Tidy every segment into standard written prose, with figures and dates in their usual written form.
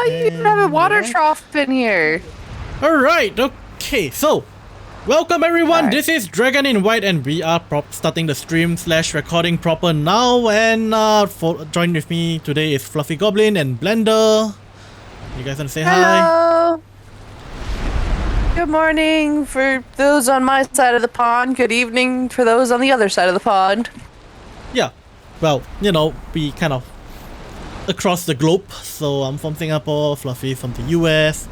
you even have a water trough in here. Alright, okay, so welcome everyone, Alright. This is DragonInWhite and we are starting the stream / recording proper now, and join with me today is Fluffy Goblin and Blender. You guys want to say hi? Hello. Good morning for those on my side of the pond. Good evening for those on the other side of the pond. Yeah, well, you know, we kind of across the globe, so I'm from Singapore, Fluffy from the US,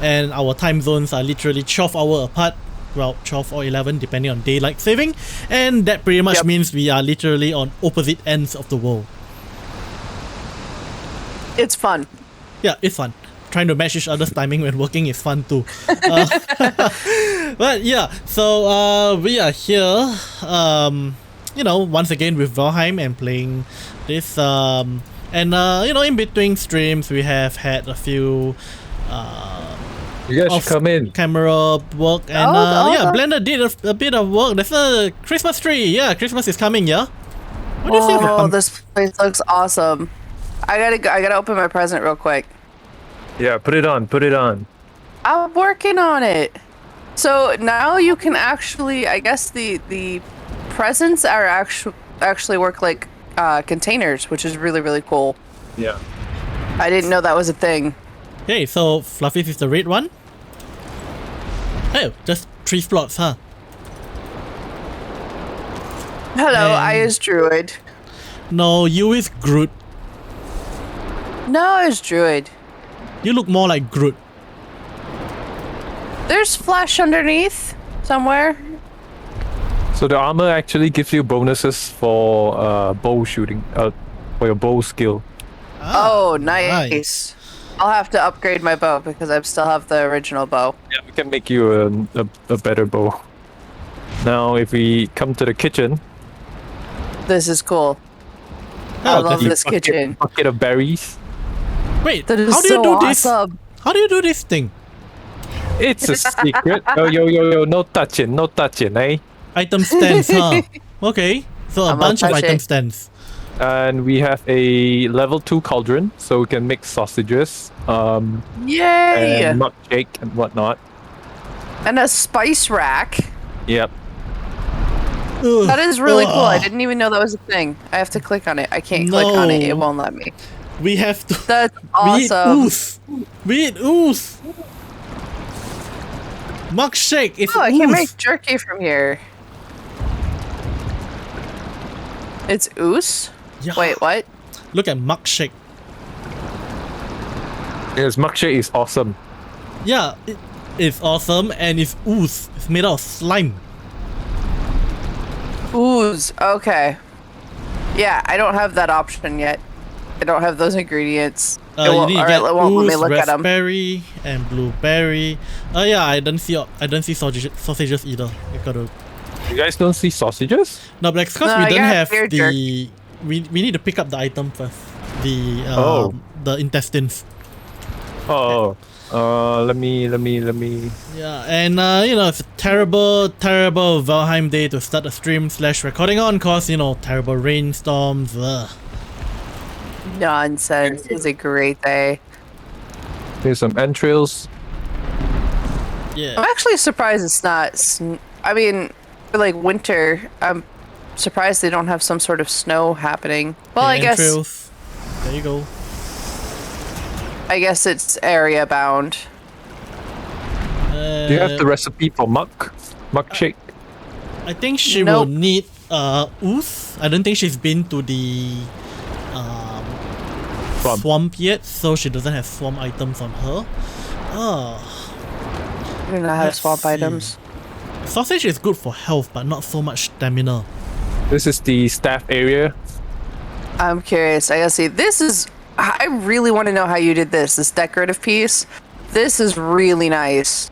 and our time zones are literally 12 hours apart, well 12 or 11 depending on daylight saving, and that pretty much means we are literally on opposite ends of the world. It's fun. Yeah, it's fun. Trying to match each other's timing when working is fun too. But yeah, so we are here, you know, once again with Valheim and playing this, and you know, in between streams we have had a few You guys should come in. camera work, and yeah, Blender did a bit of work. There's a Christmas tree. Yeah, Christmas is coming. Yeah. What do you think? Oh, this place looks awesome. I gotta open my present real quick. Yeah, put it on. Put it on. I'm working on it. So now you can actually, I guess the presents are actually work like containers, which is really cool. Yeah. I didn't know that was a thing. Hey, so Fluffy is the red one. Oh, just 3 slots, huh? Hello, I is Druid. No, you is Groot. No, I is Druid. You look more like Groot. There's flesh underneath somewhere. So the armor actually gives you bonuses for bow shooting, for your bow skill. Oh, nice. I'll have to upgrade my bow because I still have the original bow. Yeah, we can make you a better bow. Now, if we come to the kitchen, This is cool. I love this kitchen. bucket of berries. Wait, That is how do you so do this? awesome. How do you do this thing? It's a secret. Yo, no touching, eh? Item stands, huh? Okay, so a I'm bunch of gonna touch item it. stands. And we have a level 2 cauldron, so we can make sausages, Yay! and milkshake and whatnot. And a spice rack. Yep. Ugh, That is really cool. I ugh. didn't even know that was a thing. I have to click on it. I can't click on it. It No. won't let me. We have to. That's We eat awesome. ooze. We eat ooze. Milkshake. It's Oh, I ooze. can make jerky from here. It's oos? Yeah. Wait, what? Look at milkshake. Yes, milkshake is awesome. Yeah, it's awesome, and it's ooze. It's made out of slime. Ooze. Okay. Yeah, I don't have that option yet. I don't have those ingredients. You need to get it won't let me ooze, look at them. raspberry, and blueberry. Yeah, I don't see sausages either. You gotta. You guys don't see sausages? No, but because No, we you don't gotta have clear the. jerky. We need to pick up the item first. The Oh. the intestines. Oh, let me. Yeah, and you know, it's a terrible Valheim day to start a stream / recording on, cause you know, terrible rainstorms. Nonsense. It's a great day. Here's some entrails. Yeah. I'm actually surprised it's not. I mean, for like winter, I'm surprised they don't have some sort of snow happening. Well, Okay, I guess entrails. There you go. it's area bound. Do you have the recipe for milkshake? I think she Nope. will need ooze. I don't think she's been to the swamp yet, so she doesn't have swamp items on her. I don't know how to Let's swap see. items. Sausage is good for health, but not so much stamina. This is the staff area. I'm curious. I gotta see. This is. I really want to know how you did this. This decorative piece. This is really nice.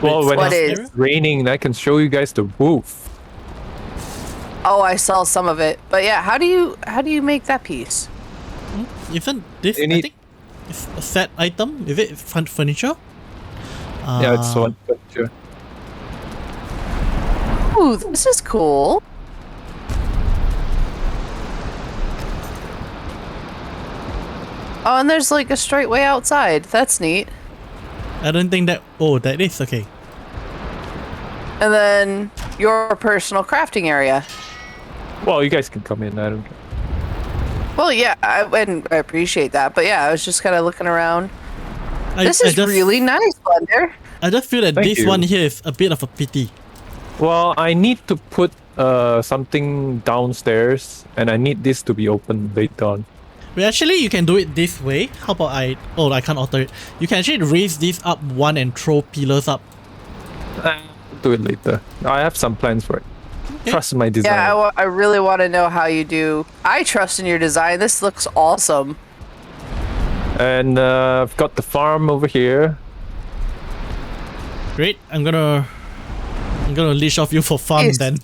Well, when what it's is? raining, I can show you guys the roof. Oh, I saw some of it. But yeah, how do you make that piece? Isn't this? You I need- think it's a set item. Is it furniture? Yeah, it's one picture. Ooh, this is cool. Oh, and there's like a straight way outside. That's neat. I don't think that... Oh, that is okay. And then your personal crafting area. Well, you guys can come in. I don't care. Well, yeah, I appreciate that. But yeah, I was just kind of looking around. This is really nice, Blender. I just feel that Thank this you. one here is a bit of a pity. Well, I need to put something downstairs, and I need this to be open later on. Well, actually, you can do it this way. How about I... Oh, I can't alter it. You can actually raise this up one and throw pillars up. Do it later. I have some plans for it. Okay. Trust my design. Yeah, I really want to know how you do. I trust in your design. This looks awesome. And I've got the farm over here. Great. I'm gonna leash off you for fun Yes. then.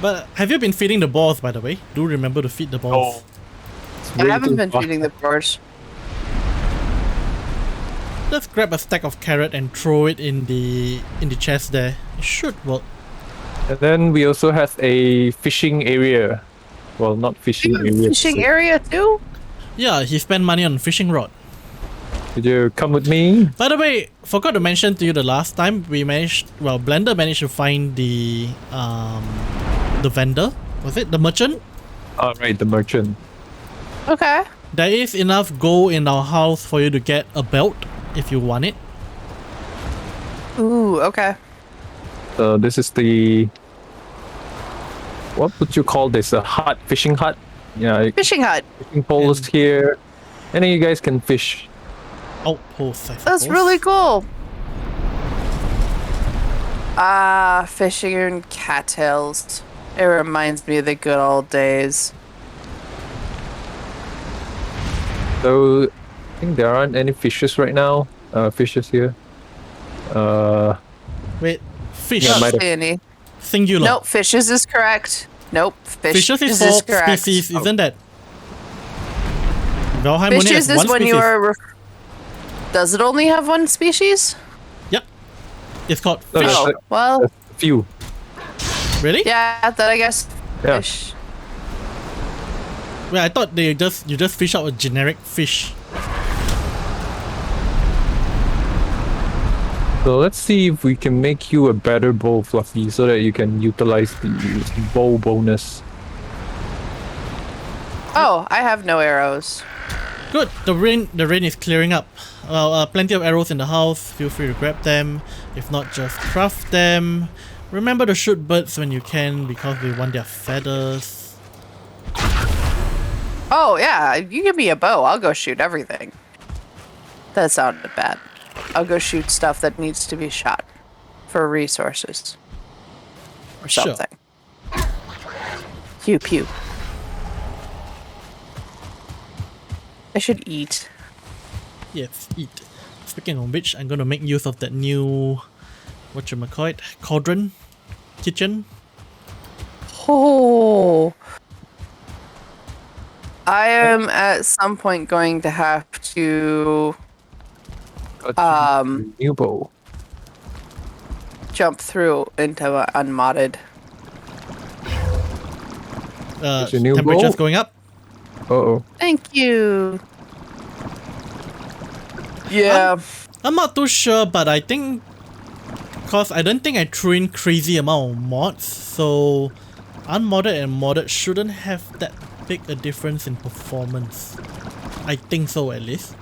But have you been feeding the balls, by the way? Do remember to feed the balls. I haven't been feeding the birds. Just grab a stack of carrot and throw it in the chest there. It should work. And then we also have a fishing area. Well, not fishing area. Fishing area too? Yeah, he spent money on fishing rod. Could you come with me? By the way, forgot to mention to you the last time Blender managed to find the vendor. Was it the merchant? Alright, the merchant. Okay. There is enough gold in our house for you to get a belt if you want it. Ooh, okay. So this is the... What would you call this? A hut? Fishing hut? Yeah, Fishing hut. fishing poles here. And then you guys can fish. Outpost, I That's suppose. really cool. Ah, fishing and cattails. It reminds me of the good old days. So, I think there aren't any fishes right now. Fishes here. Wait, fish. Yeah, Don't might have- see any. Singular. Nope, fishes is correct. Nope, Fishes is is for correct. species, isn't that? Valheim only Fishes has is one when species. you are. Does it only have one species? Yep. It's called No, fish. Oh, well, A few. Really? yeah, that I guess. Yeah. Fish. Well, I thought you just fish out a generic fish. So let's see if we can make you a better bow, Fluffy, so that you can utilize the bow bonus. Oh, I have no arrows. Good. The rain is clearing up. Plenty of arrows in the house. Feel free to grab them. If not, just craft them. Remember to shoot birds when you can because we want their feathers. Oh yeah, you give me a bow, I'll go shoot everything. That sounded bad. I'll go shoot stuff that needs to be shot for resources or Sure. something. Pew pew. I should eat. Yes, eat. Speaking of which, I'm gonna make use of that new, whatchamacallit, cauldron kitchen. Oh. I am at some point going to have to New bow. jump through into unmodded. Temperature's your new bow? going up. Uh-oh. Thank you. Yeah. I'm not too sure, but I think, cause I don't think I threw in crazy amount of mods, so unmodded and modded shouldn't have that big a difference in performance. I think so, at least.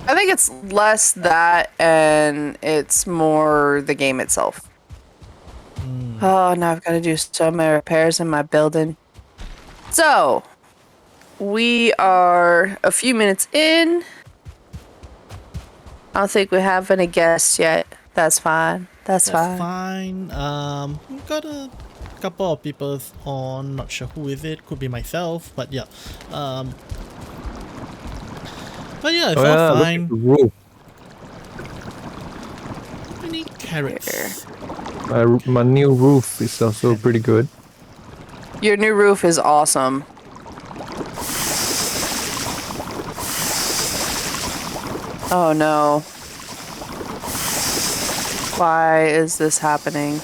I think it's less that and it's more the game itself. Oh, now I've got to do some repairs in my building. So, we are a few minutes in. I don't think we have any guests yet. That's fine. That's fine. We've got a couple of people on. Not sure who is it. Could be myself, but yeah. But yeah, it's all look at fine. the roof. We need carrots. My new roof is also pretty good. Your new roof is awesome. Oh no. Why is this happening?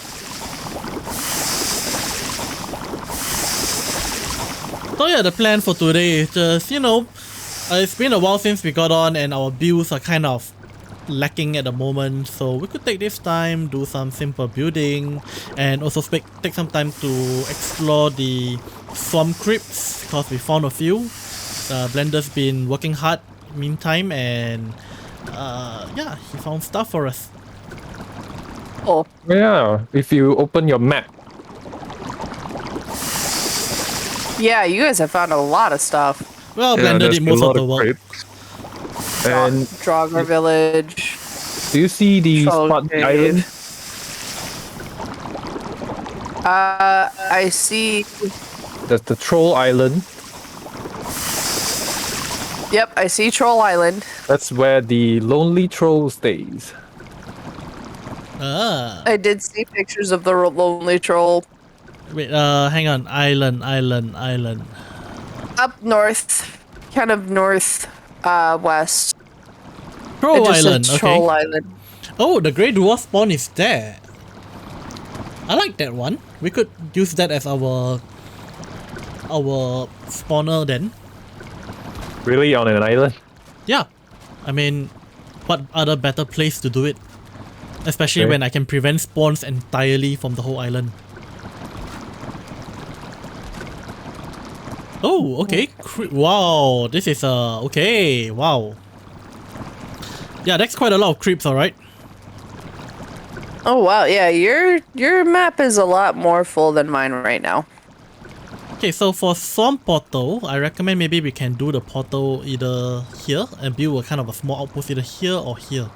So yeah, the plan for today is just, it's been a while since we got on and our builds are kind of lacking at the moment, so we could take this time, do some simple building, and also take some time to explore the swamp crypts, because we found a few. Blender's been working hard meantime, and yeah, he found stuff for us. Oh. Yeah, if you open your map. Yeah, you guys have found a lot of stuff. Well, Blender did most of the work. And Draugr Village. do you see the Troll spot Cave. island? I see. That's the Troll Island. Yep, I see Troll Island. That's where the lonely troll stays. Ah. I did see pictures of the lonely troll. Wait, hang on. Island. Up north. Kind of north, west. Troll It just said Island, okay. Troll Island. Oh, the Grey Dwarf spawn is there. I like that one. We could use that as our spawner then. Really, on an island? Yeah. I mean, what other better place to do it? Especially Okay. when I can prevent spawns entirely from the whole island. Oh, okay. Wow, this is okay. Wow. Yeah, that's quite a lot of creeps, alright. Oh wow, yeah, your map is a lot more full than mine right now. Okay, so for Swamp Portal, I recommend maybe we can do the portal either here and build a kind of a small outpost either here or here.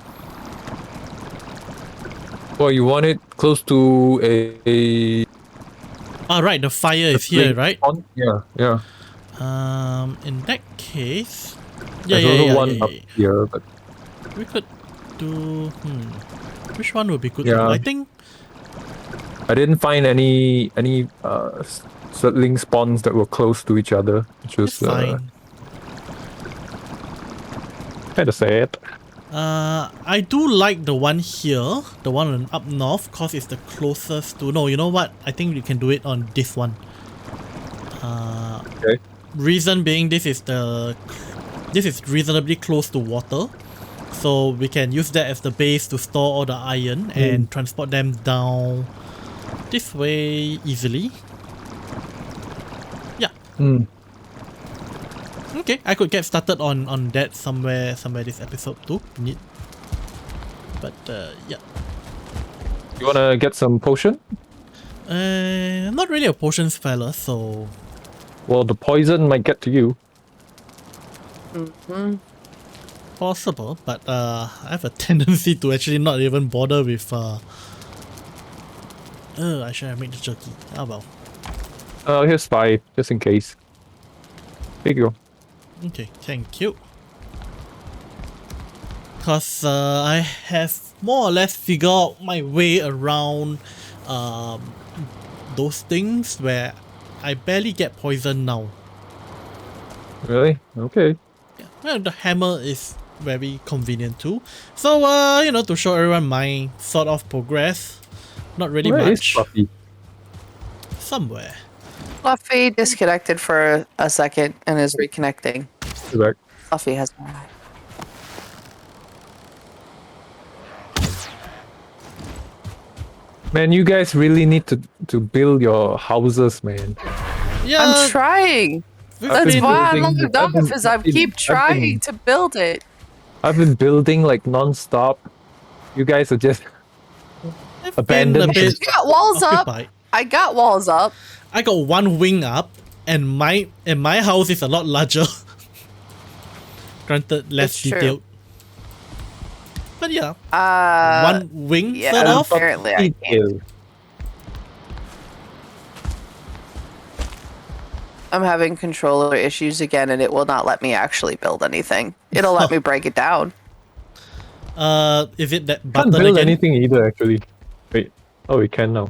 Well, you want it close to a Right, the fire is here, right? pond? Yeah. In that case, There's also one up here, but we could do. Which one would be good? Yeah. I think. I didn't find any settling spawns that were close to each other, which was It's fine. kind of sad. I do like the one here, the one up north, cause it's the closest to. No, you know what? I think we can do it on this one. Okay. Reason being, this is reasonably close to water, so we can use that as the base to store all the iron and transport them down this way easily. Yeah. Okay, I could get started on that somewhere this episode too. But yeah. You wanna get some potion? I'm not really a potions fella, so Well, the poison might get to you. possible. But I have a tendency to actually not even bother with. I should have made the jerky. Oh well. Here's 5, just in case. Here you go. Okay, thank you. Cause I have more or less figured out my way around those things where I barely get poisoned now. Really? Okay. Yeah, well, the hammer is very convenient too. So to show everyone my sort of progress, not really Where is much. Fluffy? Somewhere. Fluffy disconnected for a second and is reconnecting. Correct. Fluffy has. Man, you guys really need to build your houses, man. Yeah, I'm trying. we've That's been- why I'm building- logged off, is I keep trying to build it. I've been building like non-stop. You guys are just I've abandoned been a bit I got walls up. occupied. I got walls up. I got one wing up, and my house is a lot larger. Granted, less It's true. detailed. But yeah, one wing yeah, sort of. apparently I can't. I'm having controller issues again, and it will not let me actually build anything. It'll let me break it down. Is it that Can't button build again? anything either, actually. Wait. Oh, we can now.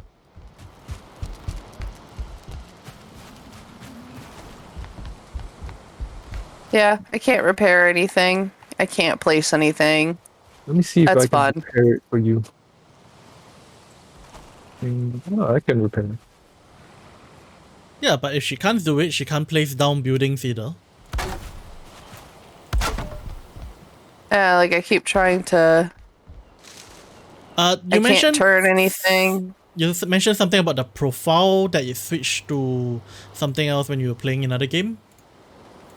Yeah, I can't repair anything. I can't place anything. Let me see if That's I can fun. repair it for you. Oh, I can repair it. Yeah, but if she can't do it, she can't place down buildings either. Yeah, like I keep trying to. You I mentioned can't turn anything. you mentioned something about the profile that you switched to something else when you were playing another game.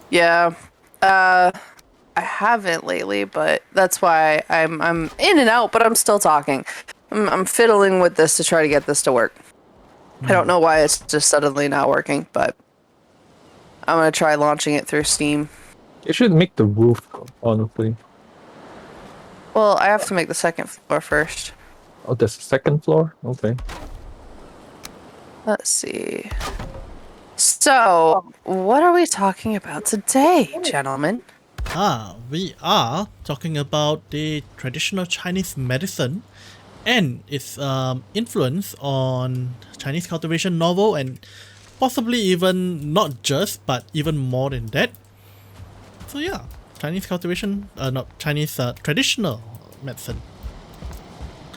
Yeah. I haven't lately, but that's why I'm in and out, but I'm still talking. I'm fiddling with this to try to get this to work. I don't know why it's just suddenly not working, but I'm gonna try launching it through Steam. You should make the roof, honestly. Well, I have to make the second floor first. Oh, there's a second floor? Okay. Let's see. So, what are we talking about today, gentlemen? We are talking about the traditional Chinese medicine and its influence on Chinese cultivation novel, and possibly even not just, but even more than that. So yeah, Chinese cultivation, not Chinese traditional medicine.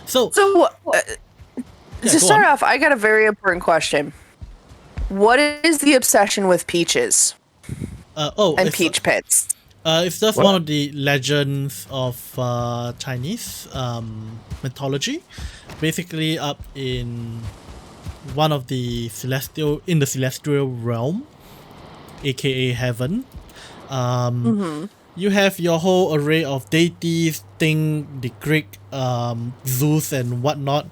So To start off, I got a very important question. What is the obsession with peaches and peach pits? It's just one of the legends of Chinese mythology. Basically, up in one of the celestial realm, aka heaven. You have your whole array of deities, the Greek Zeus and whatnot.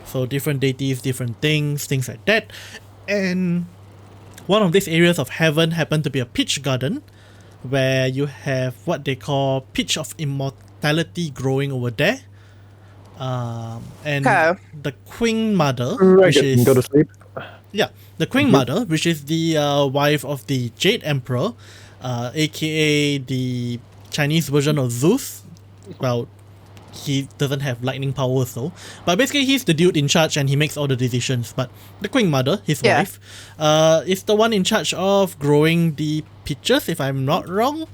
So different deities, different things like that. And one of these areas of heaven happened to be a peach garden, where you have what they call peach of immortality growing over there. And the Queen Mother, which is go to sleep. Yeah, the Queen Mother, which is the wife of the Jade Emperor, aka the Chinese version of Zeus. Well, he doesn't have lightning powers though, but basically he's the dude in charge and he makes all the decisions. But the Queen Mother, his wife, is the one in charge of growing the peaches, if I'm not wrong.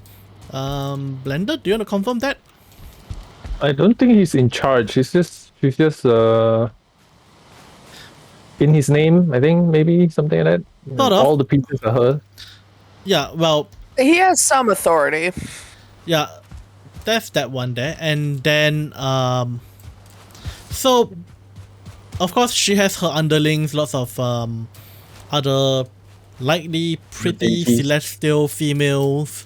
Blender, do you want to confirm that? I don't think he's in charge. She's just in his name, I think, maybe something like that. Sort of. All the peaches are her. Yeah, well, he has some authority. Yeah, there's that one there. And then so of course she has her underlings, lots of other likely pretty celestial females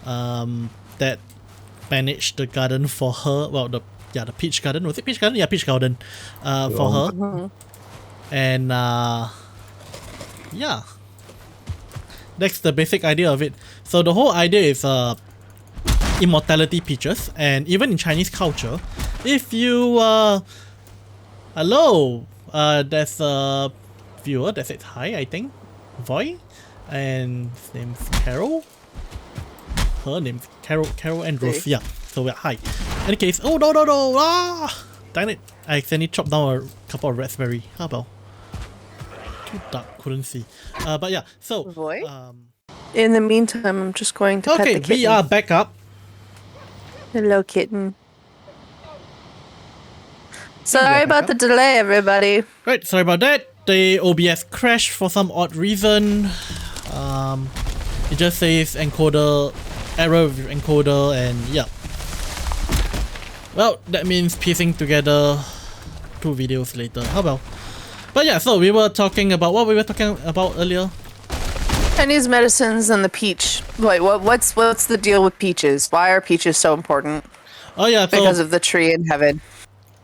that manage the garden for her. Well, the peach garden. Was it peach garden? Yeah, peach garden for her. And yeah, that's the basic idea of it. So the whole idea is immortality peaches, and even in Chinese culture, if you hello, there's a viewer that says hi, I think, Voy, and his name's Carol. Her name's Carol Andrews. Yeah, so we're hi. In any case, oh no, ah, damn it, I accidentally chopped down a couple of raspberry. How about? Too dark, couldn't see. But yeah, so Voy? In the meantime, I'm just going to pet the kitten. We are back up. Hello, kitten. Sorry about the delay, everybody. Right, sorry about that. The OBS crashed for some odd reason. It just says encoder error with encoder, and yeah. Well, that means piecing together two videos later. How about? But yeah, so we were talking about what we were talking about earlier. Chinese medicines and the peach. Wait, what's the deal with peaches? Why are peaches so important? Oh yeah, because of the tree in heaven.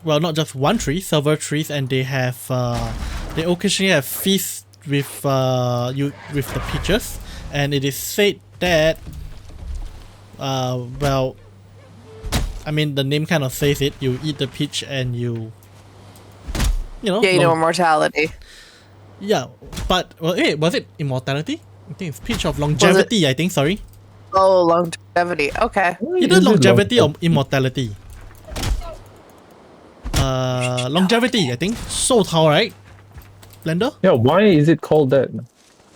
Well, not just one tree, several trees, and they have they occasionally have feasts with with the peaches, and it is said that well, I mean the name kind of says it. You eat the peach and you know gain immortality. Yeah, but well, wait, was it immortality? I think it's peach of longevity. I think. Sorry. Oh, longevity. Okay. Either longevity or immortality. Longevity, I think. 寿桃, right? Blender? Yeah, why is it called that?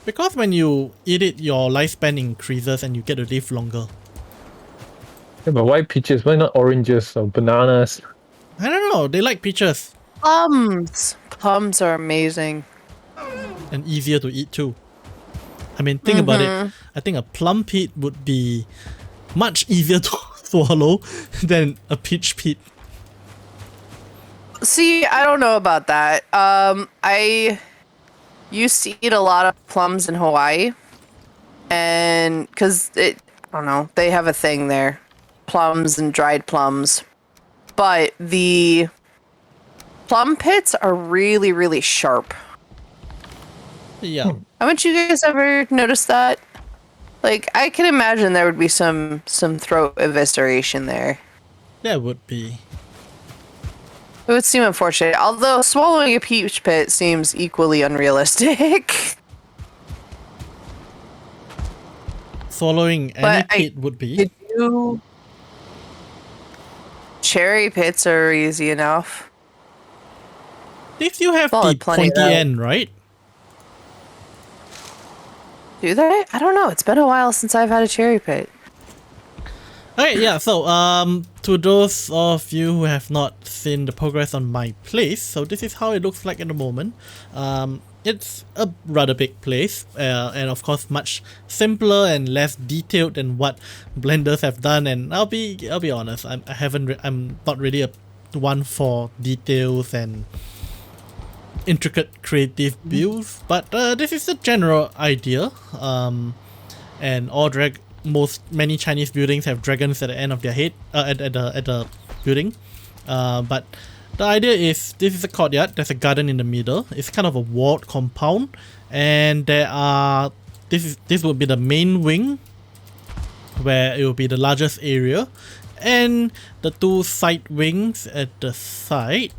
Because when you eat it, your lifespan increases and you get to live longer. Yeah, but why peaches? Why not oranges or bananas? I don't know. They like peaches. Plums. Plums are amazing. and easier to eat too. I mean, think about it. I think a plum pit would be much easier to swallow than a peach pit. See, I don't know about that. I used to eat a lot of plums in Hawaii, and I don't know, they have a thing there, plums and dried plums. But the plum pits are really, really sharp. Yeah. Haven't you guys ever noticed that? Like, I can imagine there would be some throat evisceration there. There would be. It would seem unfortunate, although swallowing a peach pit seems equally unrealistic. Swallowing any pit would be. Cherry pits are easy enough. They still have Well, the plenty pointy of that. end, right? Do they? I don't know. It's been a while since I've had a cherry pit. Okay, yeah, so to those of you who have not seen the progress on my place, so this is how it looks like at the moment. It's a rather big place, and of course much simpler and less detailed than what blenders have done. And I'll be honest, I'm not really a one for details and intricate creative builds, but this is the general idea. And many Chinese buildings have dragons at the end of their head, at the building. But the idea is this is a courtyard. There's a garden in the middle. It's kind of a walled compound, and this will be the main wing, where it will be the largest area, and the two side wings at the side,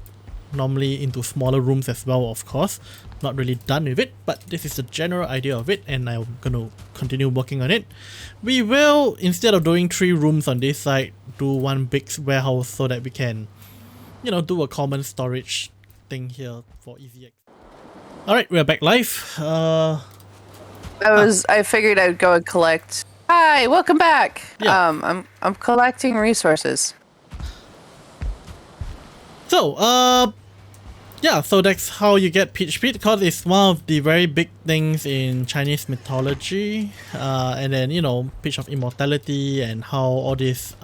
normally into smaller rooms as well, of course. Not really done with it, but this is the general idea of it, and I'm gonna continue working on it. We will, instead of doing 3 rooms on this side, do one big warehouse so that we can, do a common storage thing here for easy access. Alright, we're back live. I figured I'd go and collect. Hi, welcome back. Yeah. I'm collecting resources. So, yeah, so that's how you get peach pit, because it's one of the very big things in Chinese mythology, and then peach of immortality, and how all this,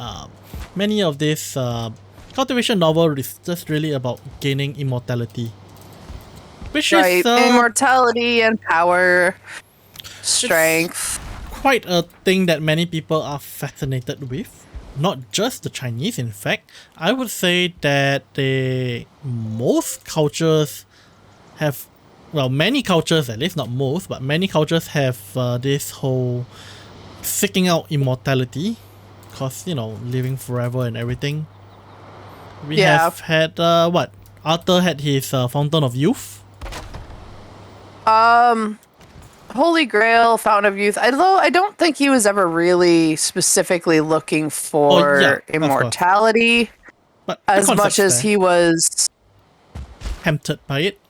many of this cultivation novel is just really about gaining immortality, which is immortality and power, strength. Quite a thing that many people are fascinated with. Not just the Chinese, in fact. I would say that most cultures have, many cultures at least, not most, but many cultures have this whole seeking out immortality, because, living forever and everything. We have had, Arthur had his Fountain of Youth. Holy Grail, Fountain of Youth. Although I don't think he was ever really specifically looking for immortality, but as much as he was tempted by it.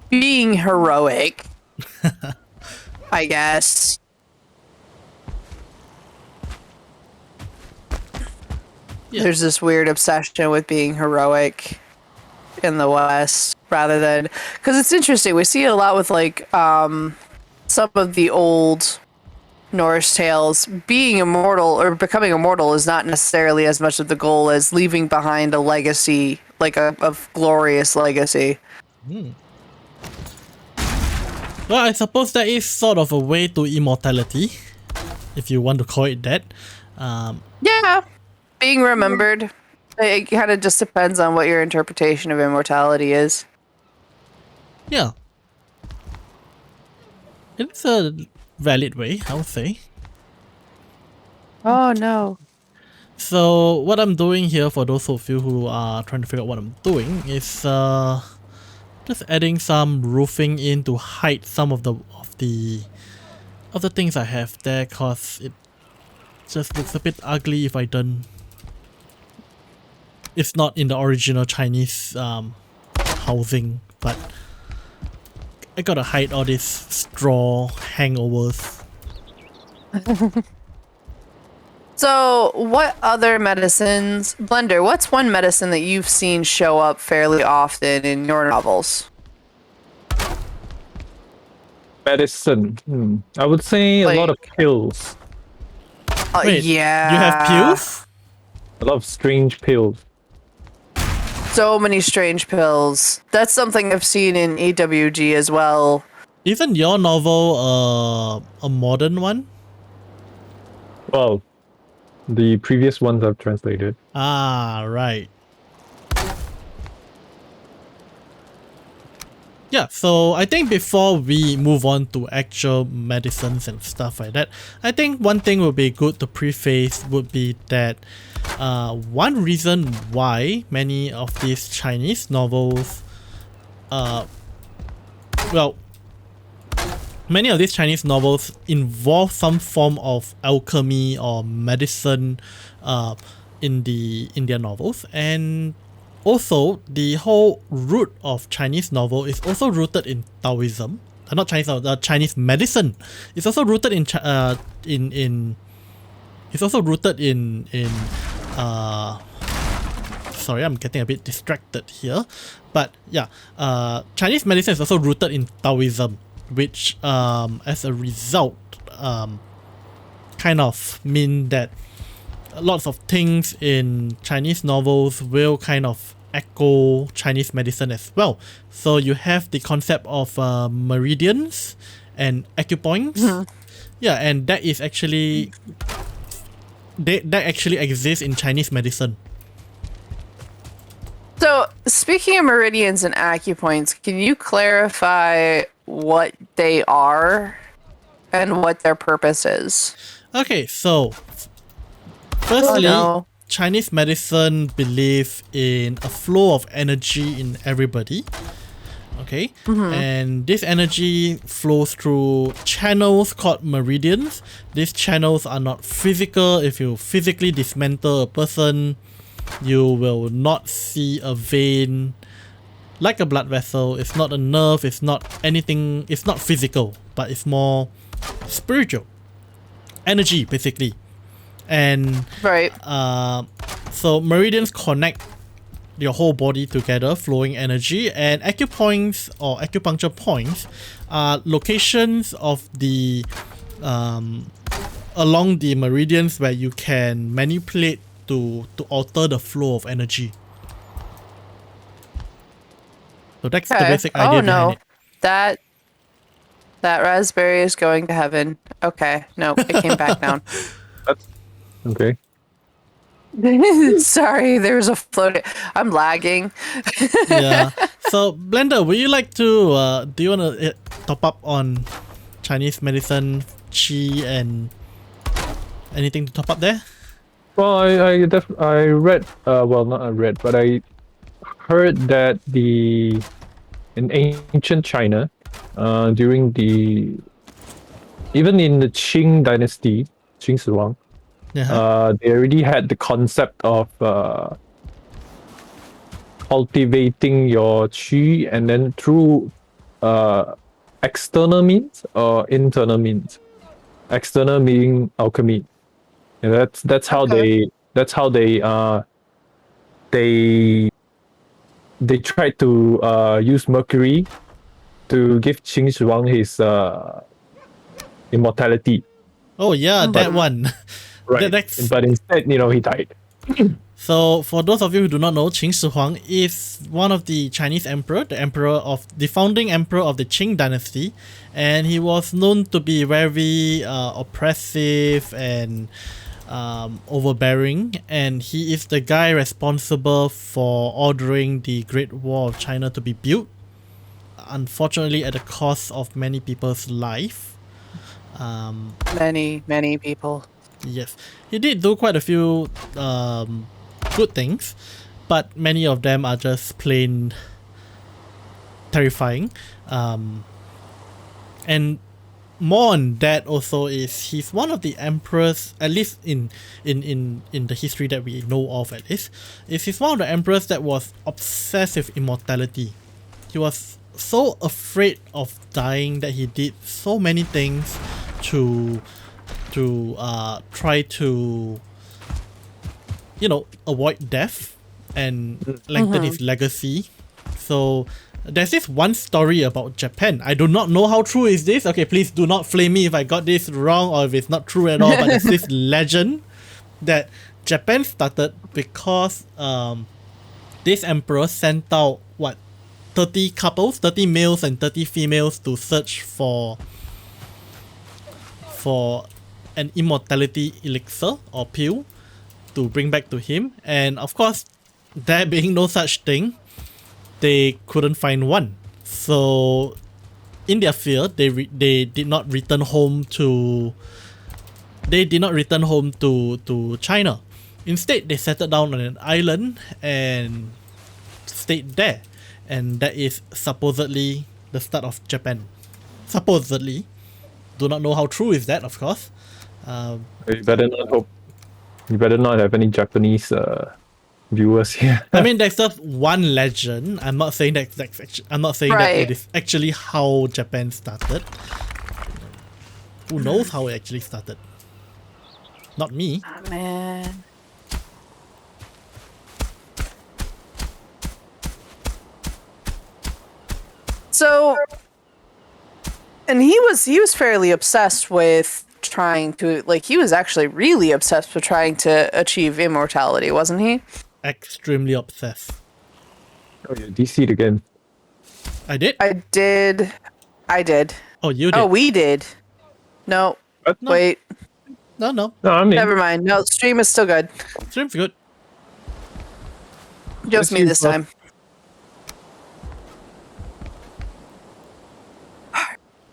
Being heroic, I guess. Yeah. There's this weird obsession with being heroic in the West, rather than, because it's interesting, we see it a lot with some of the old Norse tales. Being immortal or becoming immortal is not necessarily as much of the goal as leaving behind a legacy, like a glorious legacy. Well, I suppose that is sort of a way to immortality, if you want to call it that. Yeah, being remembered. It kind of just depends on what your interpretation of immortality is. Yeah. It's a valid way, I would say. Oh no. So what I'm doing here, for those of you who are trying to figure out what I'm doing, is just adding some roofing in to hide some of the things I have there, cause it just looks a bit ugly if I don't. It's not in the original Chinese housing, but I gotta hide all these straw hangovers. So, what other medicines, Blender, what's one medicine that you've seen show up fairly often in your novels? Medicine. I would say a lot of Like- pills. Wait, yeah. you have pills? A lot of strange pills. So many strange pills. That's something I've seen in EWG as well. Isn't your novel a modern one? Well, the previous ones I've translated. Ah, right. Yeah, so I think before we move on to actual medicines and stuff like that, I think one thing would be good to preface would be that one reason why many of these Chinese novels, many of these Chinese novels involve some form of alchemy or medicine in their novels, and also the whole root of Chinese novel is also rooted in Taoism. Not Chinese novel, Chinese medicine. It's also rooted in it's also rooted in sorry, I'm getting a bit distracted here, but yeah, Chinese medicine is also rooted in Taoism, which as a result kind of mean that lots of things in Chinese novels will kind of echo Chinese medicine as well. So you have the concept of meridians and acupoints. Yeah, and that is actually that actually exists in Chinese medicine. So, speaking of meridians and acupoints, can you clarify what they are and what their purpose is? Okay, so firstly, no. Chinese medicine believe in a flow of energy in everybody. Okay, and this energy flows through channels called meridians. These channels are not physical. If you physically dismantle a person, you will not see a vein like a blood vessel. It's not a nerve, it's not anything, it's not physical, but it's more spiritual. Energy, basically. And Right. so meridians connect your whole body together, flowing energy, and acupoints or acupuncture points are locations of the along the meridians where you can manipulate to alter the flow of energy. So that's the basic idea behind it. That raspberry is going to heaven. Okay, no, it came back down. That's okay. Sorry, there was a float. I'm lagging. Yeah. So Blender, would you like to do you want to top up on Chinese medicine, qi, and anything to top up there? Well, I read well, not I read, but I heard that in ancient China, during even in the Qing dynasty, Qing Shi Huang, they already had the concept of cultivating your qi, and then through external means or internal means. External meaning alchemy. Yeah, that's how they tried to use mercury to give Qin Shi Huang his immortality. Oh yeah, that one. Right. But instead, he died. So for those of you who do not know, Qin Shi Huang is one of the Chinese emperor, the founding emperor of the Qing dynasty, and he was known to be very oppressive and overbearing, and he is the guy responsible for ordering the Great Wall of China to be built, unfortunately at the cost of many people's life. Many people. Yes, he did do quite a few good things, but many of them are just plain terrifying. And more on that also is he's one of the emperors, at least in the history that we know of at least, he's one of the emperors that was obsessed with immortality. He was so afraid of dying that he did so many things to try to avoid death and lengthen his legacy. So there's this one story about Japan. I do not know how true is this. Okay, please do not flame me if I got this wrong or if it's not true at all. But there's this legend that Japan started because this emperor sent out 30 couples, 30 males and 30 females to search for an immortality elixir or pill to bring back to him. And of course, there being no such thing, they couldn't find one. So in their fear, they did not return home to China. Instead, they settled down on an island and stayed there. And that is supposedly the start of Japan. Supposedly. Do not know how true is that, of course. You better not have any Japanese viewers here. I mean, there's just one legend. I'm not saying that it is actually how Japan started. Who knows how it actually started? Not me. Oh, man. So, and he was fairly obsessed with trying to, like, he was actually really obsessed with trying to achieve immortality, wasn't he? Extremely obsessed. Oh, you DC'd again. I did? I did. Oh, you did? Oh, we did. No. What? No. Wait. No. No, I mean, Never mind. No, stream is still good. Stream's good. Just me this time.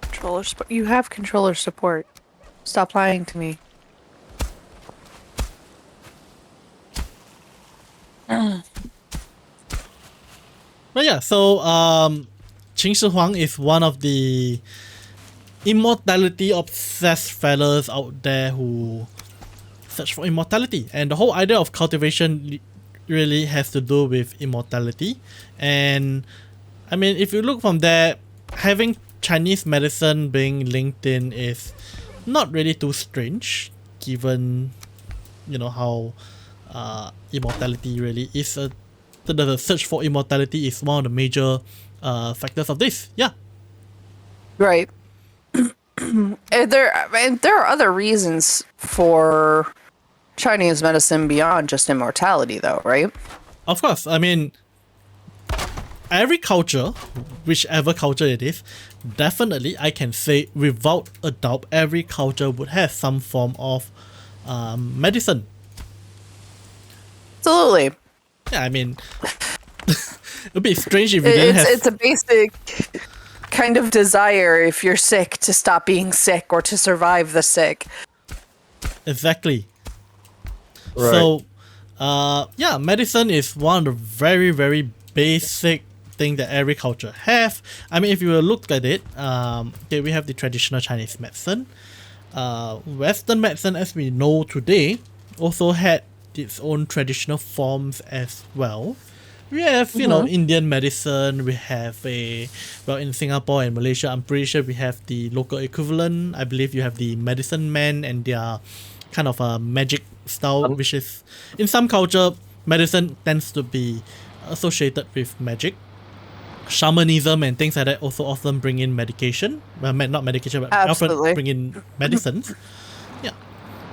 Controller support. You have controller support. Stop lying to me. But yeah, so Qin Shi Huang is one of the immortality obsessed fellas out there who search for immortality, and the whole idea of cultivation really has to do with immortality. And I mean, if you look from there, having Chinese medicine being linked in is not really too strange, given how immortality really is the search for immortality is one of the major factors of this. Yeah. Right. There are other reasons for Chinese medicine beyond just immortality, though, right? Of course. I mean, every culture, whichever culture it is, definitely I can say without a doubt, every culture would have some form of medicine. Absolutely. Yeah, I mean, it'd be strange if you didn't have. It's a basic kind of desire if you're sick to stop being sick or to survive the sick. Exactly. Right. So, yeah, medicine is one of the very, very basic thing that every culture have. I mean, if you look at it, okay, we have the traditional Chinese medicine. Western medicine, as we know today, also had its own traditional forms as well. We have, Indian medicine. We have in Singapore and Malaysia, I'm pretty sure we have the local equivalent. I believe you have the medicine men and their kind of a magic style, which is, in some culture, medicine tends to be associated with magic. Shamanism and things like that also often bring in medication. Well, not medication, but Absolutely. often bring in medicines. Yeah.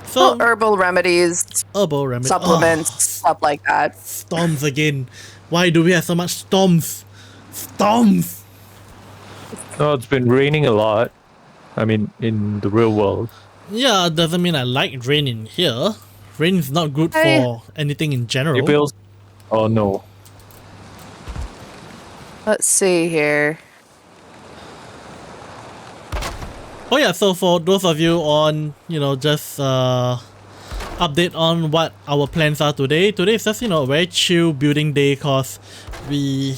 So, herbal remedies, supplements, stuff like that. Storms again. Why do we have so much storms? Storms! Oh, it's been raining a lot. I mean, in the real world. Yeah, doesn't mean I like rain in here. Rain is not good for anything in general. It feels. Oh no. Let's see here. Oh yeah, so for those of you on, just update on what our plans are today. Today is just, a very chill building day because we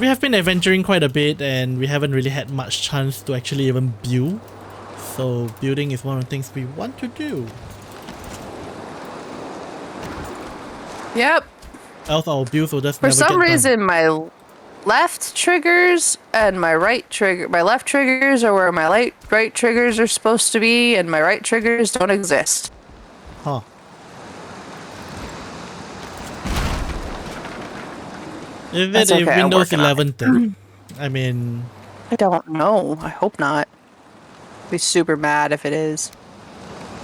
have been adventuring quite a bit and we haven't really had much chance to actually even build. So building is one of the things we want to do. Yep. Else our builds will just For never some get done. reason, my left triggers and my left triggers are where my right triggers are supposed to be, and my right triggers don't exist. Huh. Is That's it a okay, I'm Windows working on 11 thing? I mean, I don't know. I hope not. Be super mad if it is.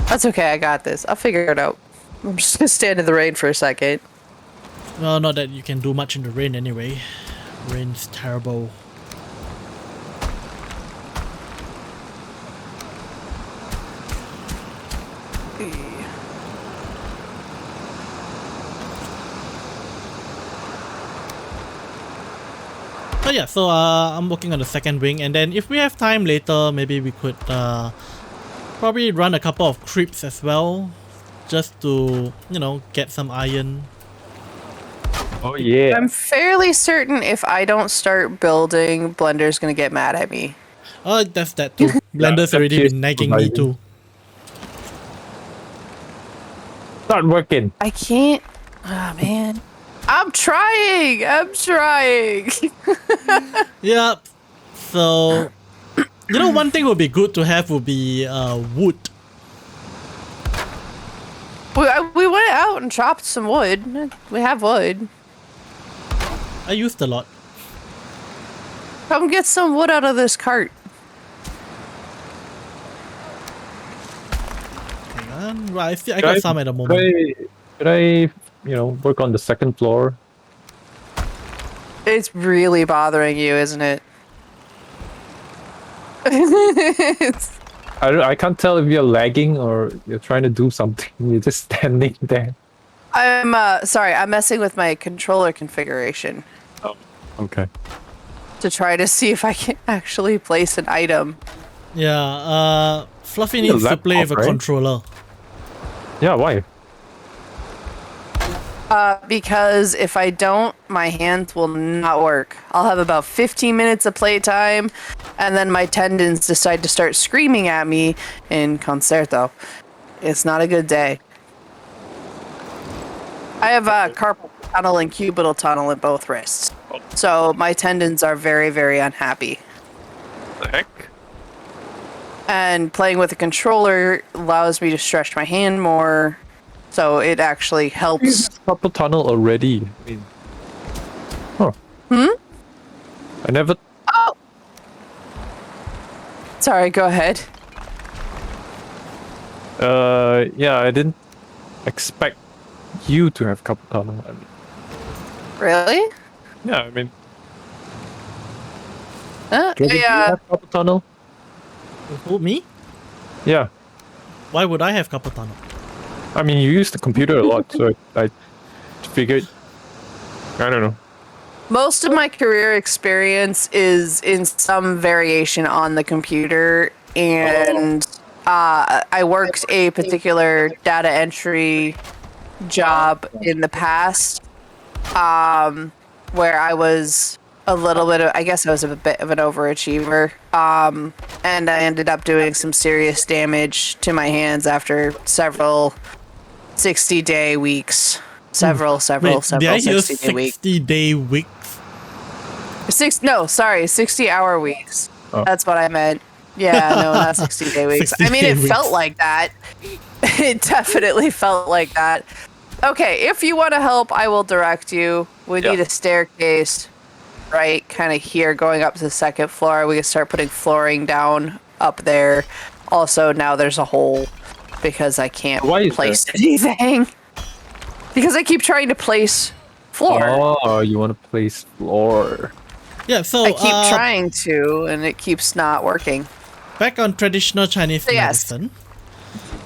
That's okay, I got this. I'll figure it out. I'm just gonna stand in the rain for a second. well, not that you can do much in the rain anyway. Rain's terrible. But yeah, so I'm working on the second wing, and then if we have time later, maybe we could probably run a couple of creeps as well, just to, you know, get some iron. Oh yeah. I'm fairly certain if I don't start building, Blender's gonna get mad at me. Oh, that's that too. Blender's already cheers been nagging me surviving. too. Not working. I can't. Ah, man. I'm trying. I'm trying. Yep. So, you know, one thing would be good to have would be wood. we went out and chopped some wood. We have wood. I used a lot. Come get some wood out of this cart. Hang on. Right, I got some at the moment. Could I, work on the second floor? It's really bothering you, isn't it? It's- I can't tell if you're lagging or you're trying to do something. You're just standing there. I'm sorry. I'm messing with my controller configuration Oh, okay. to try to see if I can actually place an item. Yeah, Fluffy Your needs to play with a laptop, right? controller. Yeah, why? Because if I don't, my hands will not work. I'll have about 15 minutes of playtime, and then my tendons decide to start screaming at me in concerto. It's not a good day. I have carpal tunnel and cubital tunnel in both wrists. So my tendons are very, very unhappy. The heck? And playing with a controller allows me to stretch my hand more. So it actually helps. Carpal tunnel already. I mean, huh. I never. Oh! Sorry, go ahead. Yeah, I didn't expect you to have carpal tunnel. I mean, Really? yeah, I mean, do you Yeah. have carpal tunnel? Who, me? Yeah. Why would I have carpal tunnel? I mean, you use the computer a lot, so I figured. I don't know. Most of my career experience is in some variation on the computer, and I worked a particular data entry job in the past, where I was a little bit of, I guess I was a bit of an overachiever, and I ended up doing some serious damage to my hands after several 60-day weeks. Several Wait, did I hear 60-day weeks. 60-day weeks? 60-hour weeks. Oh. That's what I meant. Yeah, no, not 60-day weeks. I mean, 60-day it felt weeks. like that. It definitely felt like that. Okay, if you want to help, I will direct you. We need a staircase right kind of here going up to the second floor. We can start putting flooring down up there. Also, now there's a hole because I can't Why is place anything. Because I keep trying to place floor. Oh, you want to place floor? Yeah, so I keep trying to, and it keeps not working. back on traditional Chinese Yes. medicine.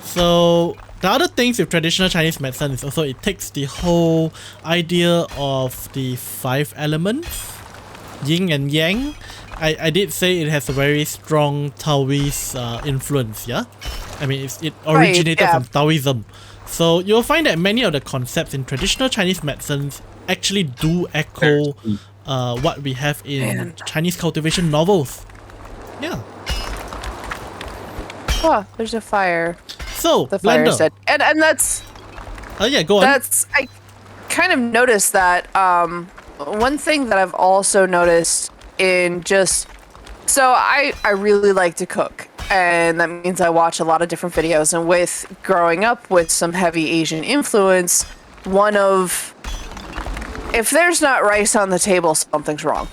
So the other things with traditional Chinese medicine is also it takes the whole idea of the 5 elements, yin and yang. I did say it has a very strong Taoist influence, yeah? I mean, it originated yeah. from Taoism. So you'll find that many of the concepts in traditional Chinese medicines actually do echo what we have in Chinese cultivation novels. Yeah. Oh, there's a fire. So, The fire is Blender. dead. And that's Yeah, go on. I kind of noticed that one thing that I've also noticed in just so I really like to cook, and that means I watch a lot of different videos, and with growing up with some heavy Asian influence, one of if there's not rice on the table, something's wrong.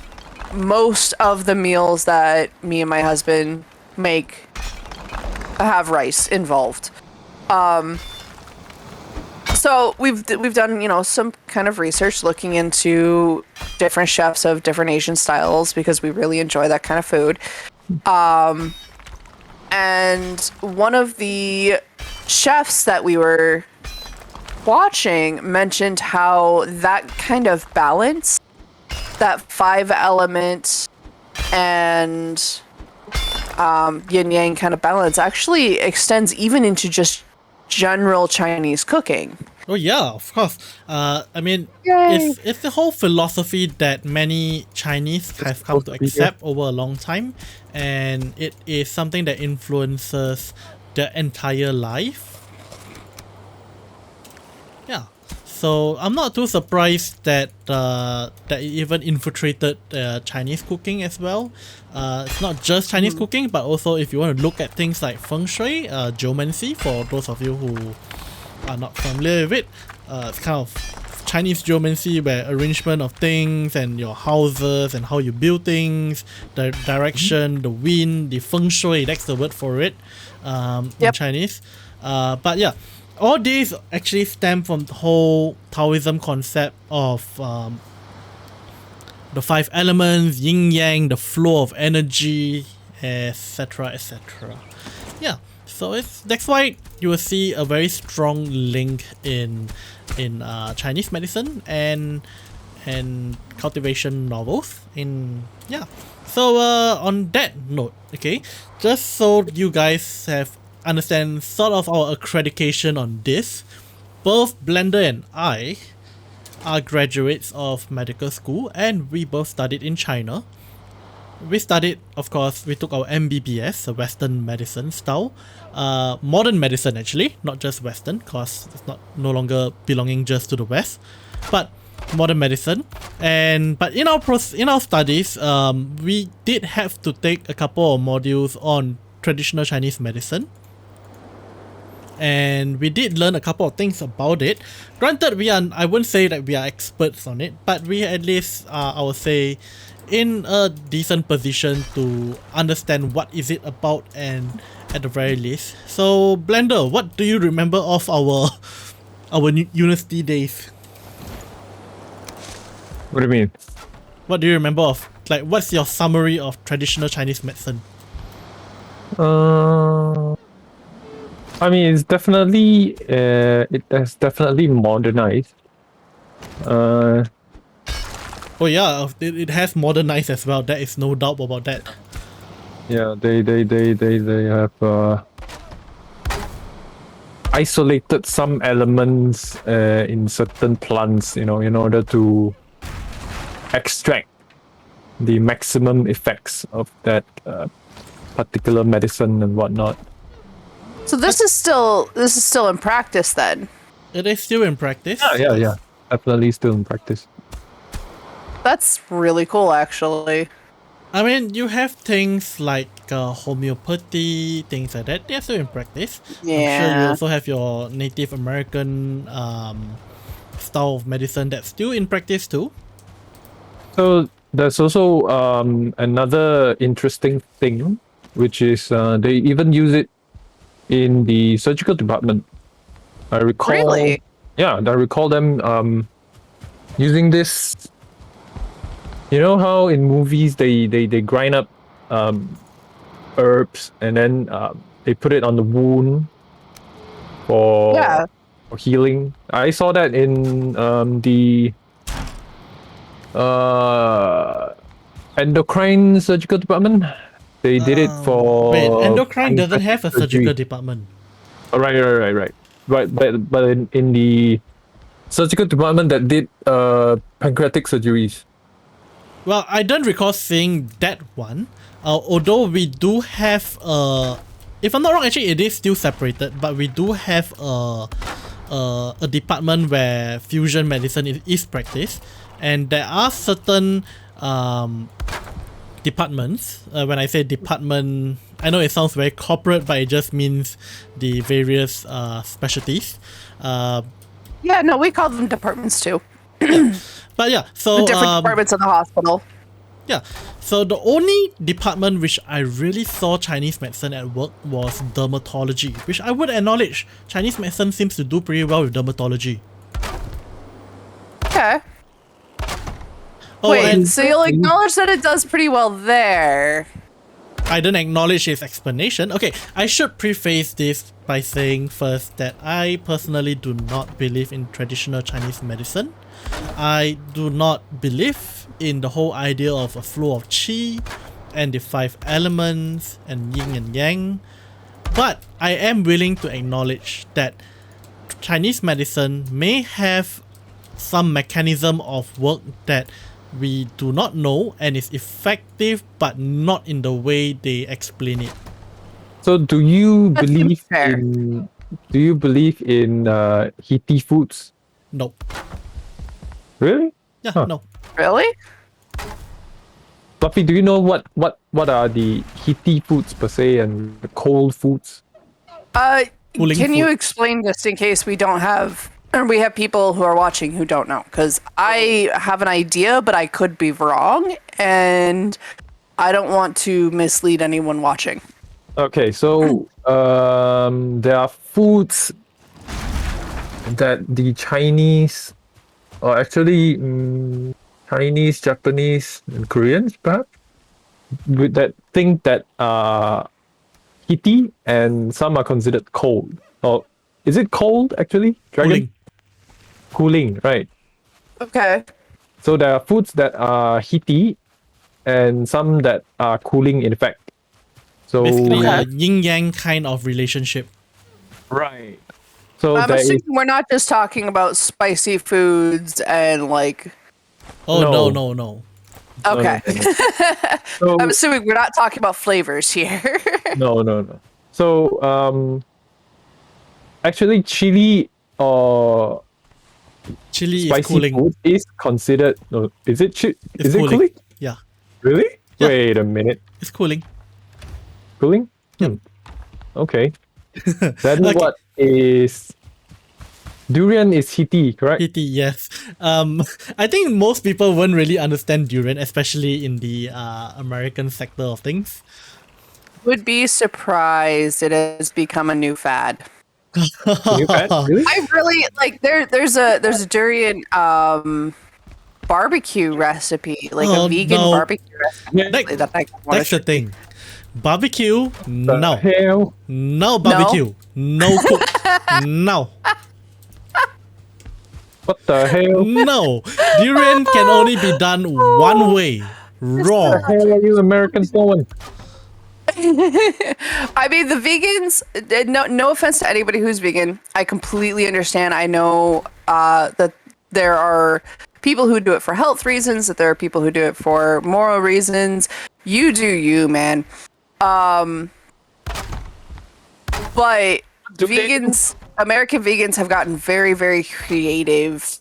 Most of the meals that me and my husband make have rice involved. So we've done, you know, some kind of research looking into different chefs of different Asian styles because we really enjoy that kind of food. And one of the chefs that we were watching mentioned how that kind of balance, that 5 element and yin yang kind of balance, actually extends even into just general Chinese cooking. Oh yeah, of course. I mean, Yay. it's the whole philosophy that many Chinese have come to accept over a long time, and it is something that influences their entire life. Yeah. So I'm not too surprised that that it even infiltrated Chinese cooking as well. It's not just Chinese cooking, but also if you want to look at things like feng shui, geomancy, for those of you who are not familiar with it, it's kind of Chinese geomancy where arrangement of things and your houses and how you build things, the direction, the wind, the feng shui, that's the word for it in Chinese. But yeah, all these actually stem from the whole Taoism concept of the 5 elements, yin yang, the flow of energy, etc., etc. Yeah, so that's why you will see a very strong link in Chinese medicine and cultivation novels. So on that note, okay, just so you guys have understand sort of our accreditation on this, both Blender and I are graduates of medical school and we both studied in China. We studied, of course, we took our MBBS, a Western medicine style, modern medicine actually, not just Western, cause it's no longer belonging just to the West, but modern medicine. But in our studies, we did have to take a couple of modules on traditional Chinese medicine. And we did learn a couple of things about it. Granted, I wouldn't say that we are experts on it, but we at least I would say in a decent position to understand what is it about, and at the very least. So Blender, what do you remember of our university days? What do you mean? What do you remember of, like, what's your summary of traditional Chinese medicine? I mean, it's definitely it has definitely modernized. Oh yeah, it has modernized as well. There is no doubt about that. Yeah, they have isolated some elements in certain plants, you know, in order to extract the maximum effects of that particular medicine and whatnot. So this is still in practice then. It is still in practice. Yeah. Definitely still in practice. That's really cool, actually. I mean, you have things like homeopathy, things like that. They're still in practice. Yeah. I'm sure you also have your Native American style of medicine that's still in practice too. So there's also another interesting thing, which is they even use it in the surgical department. I recall. Really? Yeah, I recall them using this. You know how in movies they grind up herbs and then they put it on the wound for healing. I saw that in the endocrine surgical department. They did it for. Wait, endocrine doesn't have a surgical department. Oh, right. But in the surgical department that did pancreatic surgeries. Well, I don't recall seeing that one. Although we do have if I'm not wrong, actually it is still separated, but we do have a department where fusion medicine is practiced, and there are certain departments. When I say department, I know it sounds very corporate, but it just means the various specialties. Yeah, no, we call them departments too. But yeah, so The different departments of the hospital. yeah, so the only department which I really saw Chinese medicine at work was dermatology, which I would acknowledge. Chinese medicine seems to do pretty well with dermatology. Okay. Oh, Wait, and so you'll acknowledge that it does pretty well there. I didn't acknowledge his explanation. Okay, I should preface this by saying first that I personally do not believe in traditional Chinese medicine. I do not believe in the whole idea of a flow of qi and the 5 elements and yin and yang. But I am willing to acknowledge that Chinese medicine may have some mechanism of work that we do not know and is effective but not in the way they explain it. So do you That seems believe fair. in heaty foods? Nope. Really? Yeah, Huh. no. Really? Fluffy, do you know what are the heaty foods per se and the cold foods? Cooling Can you food. explain just in case we don't have, or we have people who are watching who don't know? Because I have an idea, but I could be wrong, and I don't want to mislead anyone watching. Okay, so there are foods that the Chinese, or actually Chinese, Japanese, and Koreans perhaps, with that think that are heaty and some are considered cold. Or is it cold actually? Dragon? Cooling, right? Okay. So there are foods that are heaty and some that are cooling in fact. So Basically a Okay. yin-yang kind of relationship. right. So I'm there is assuming we're not just talking about spicy foods and like. Oh, No. no. Okay. So I'm assuming we're not talking about flavors here. no. So actually chili or Chili is spicy cooling. food is considered no is it It's is it cooling? Yeah, Really? Yeah. Wait a minute. it's cooling. Cooling? Yep. Okay. Then Okay. what is durian is heaty, correct? Heaty, yes. I think most people won't really understand durian, especially in the American sector of things. Would be surprised it has become a new fad. New fat? Really? I really like there's a durian barbecue recipe, like Oh, a vegan no. barbecue recipe Yeah. actually, that I want That's to the thing. Barbecue, The no. hell? No barbecue. No cook. No. What the hell? No. Durian can only be done one way. Raw. What the hell are you Americans doing? I mean, the vegans. No offense to anybody who's vegan. I completely understand. I know that there are people who do it for health reasons. That there are people who do it for moral reasons. You do you, man. But Do they- vegans, American vegans, have gotten very, very creative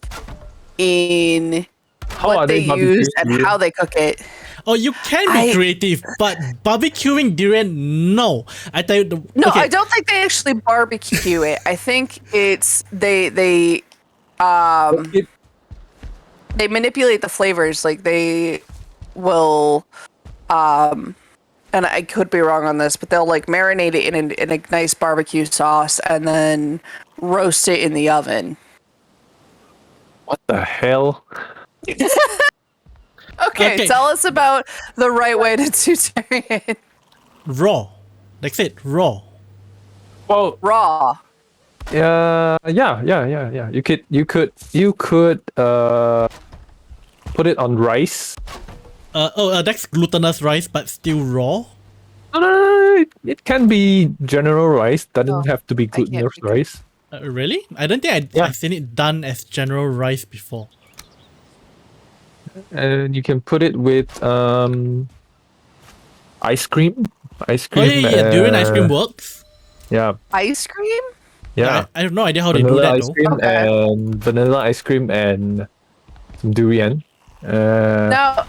in How what are they they use barbecuing and durian? how they cook it. Oh, you can be I- creative, but barbecuing durian, no. I tell you, No, okay. I don't think they actually barbecue it. I think it's they It- manipulate the flavors. Like they will and I could be wrong on this, but they'll like marinate it in a nice barbecue sauce and then roast it in the oven. What the hell? Okay, tell us about the right way to do durian. Raw. That's it, raw. Well, Raw. yeah. You could put it on rice. That's glutinous rice, but still raw. No, it can be general rice. Doesn't Oh, have to be I can't glutinous think of- rice. Really? I don't think Yeah. I've seen it done as general rice before. And you can put it with ice cream. Ice Oh cream. yeah, durian ice cream works. Yeah, Ice cream? yeah. I have no idea how they do Vanilla that ice though. cream Okay. and vanilla ice cream and some durian. Now,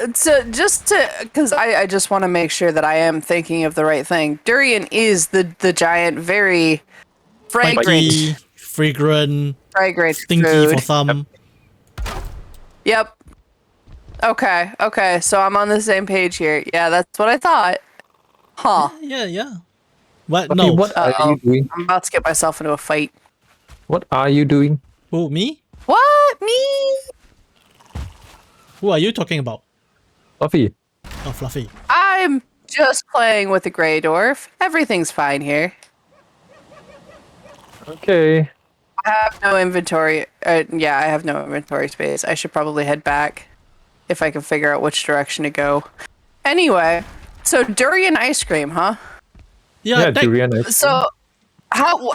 because I just want to make sure that I am thinking of the right thing. Durian is the giant, very fragrant, Spiky, fragrant, fragrant stinky food. for some. Yep. Okay, so I'm on the same page here. Yeah, that's what I thought. Huh. Yeah. What? Fluffy, No. what are Uh-oh. you doing? I'm about to get myself into a fight. What are you doing? Who, me? What? Me? Who are you talking about? Fluffy. Oh, Fluffy. I'm just playing with the Grey Dwarf. Everything's fine here. Okay. I have no inventory. Yeah, I have no inventory space. I should probably head back if I can figure out which direction to go. Anyway, so durian ice cream, huh? Yeah, durian. So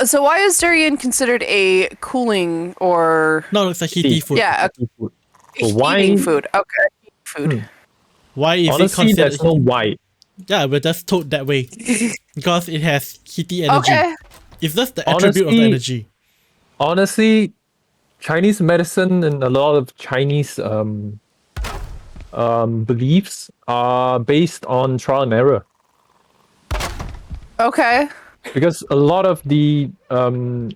So why is durian considered a cooling or No, it's a heaty food. yeah a Food. heating why- food? Okay, food. Why is it Honestly, considered? there's no why. Yeah, we're just told that way because it has heaty energy. Okay. It's just the attribute of the Honestly- energy. Honestly, Chinese medicine and a lot of Chinese beliefs are based on trial and error. Okay. Because a lot of the Oh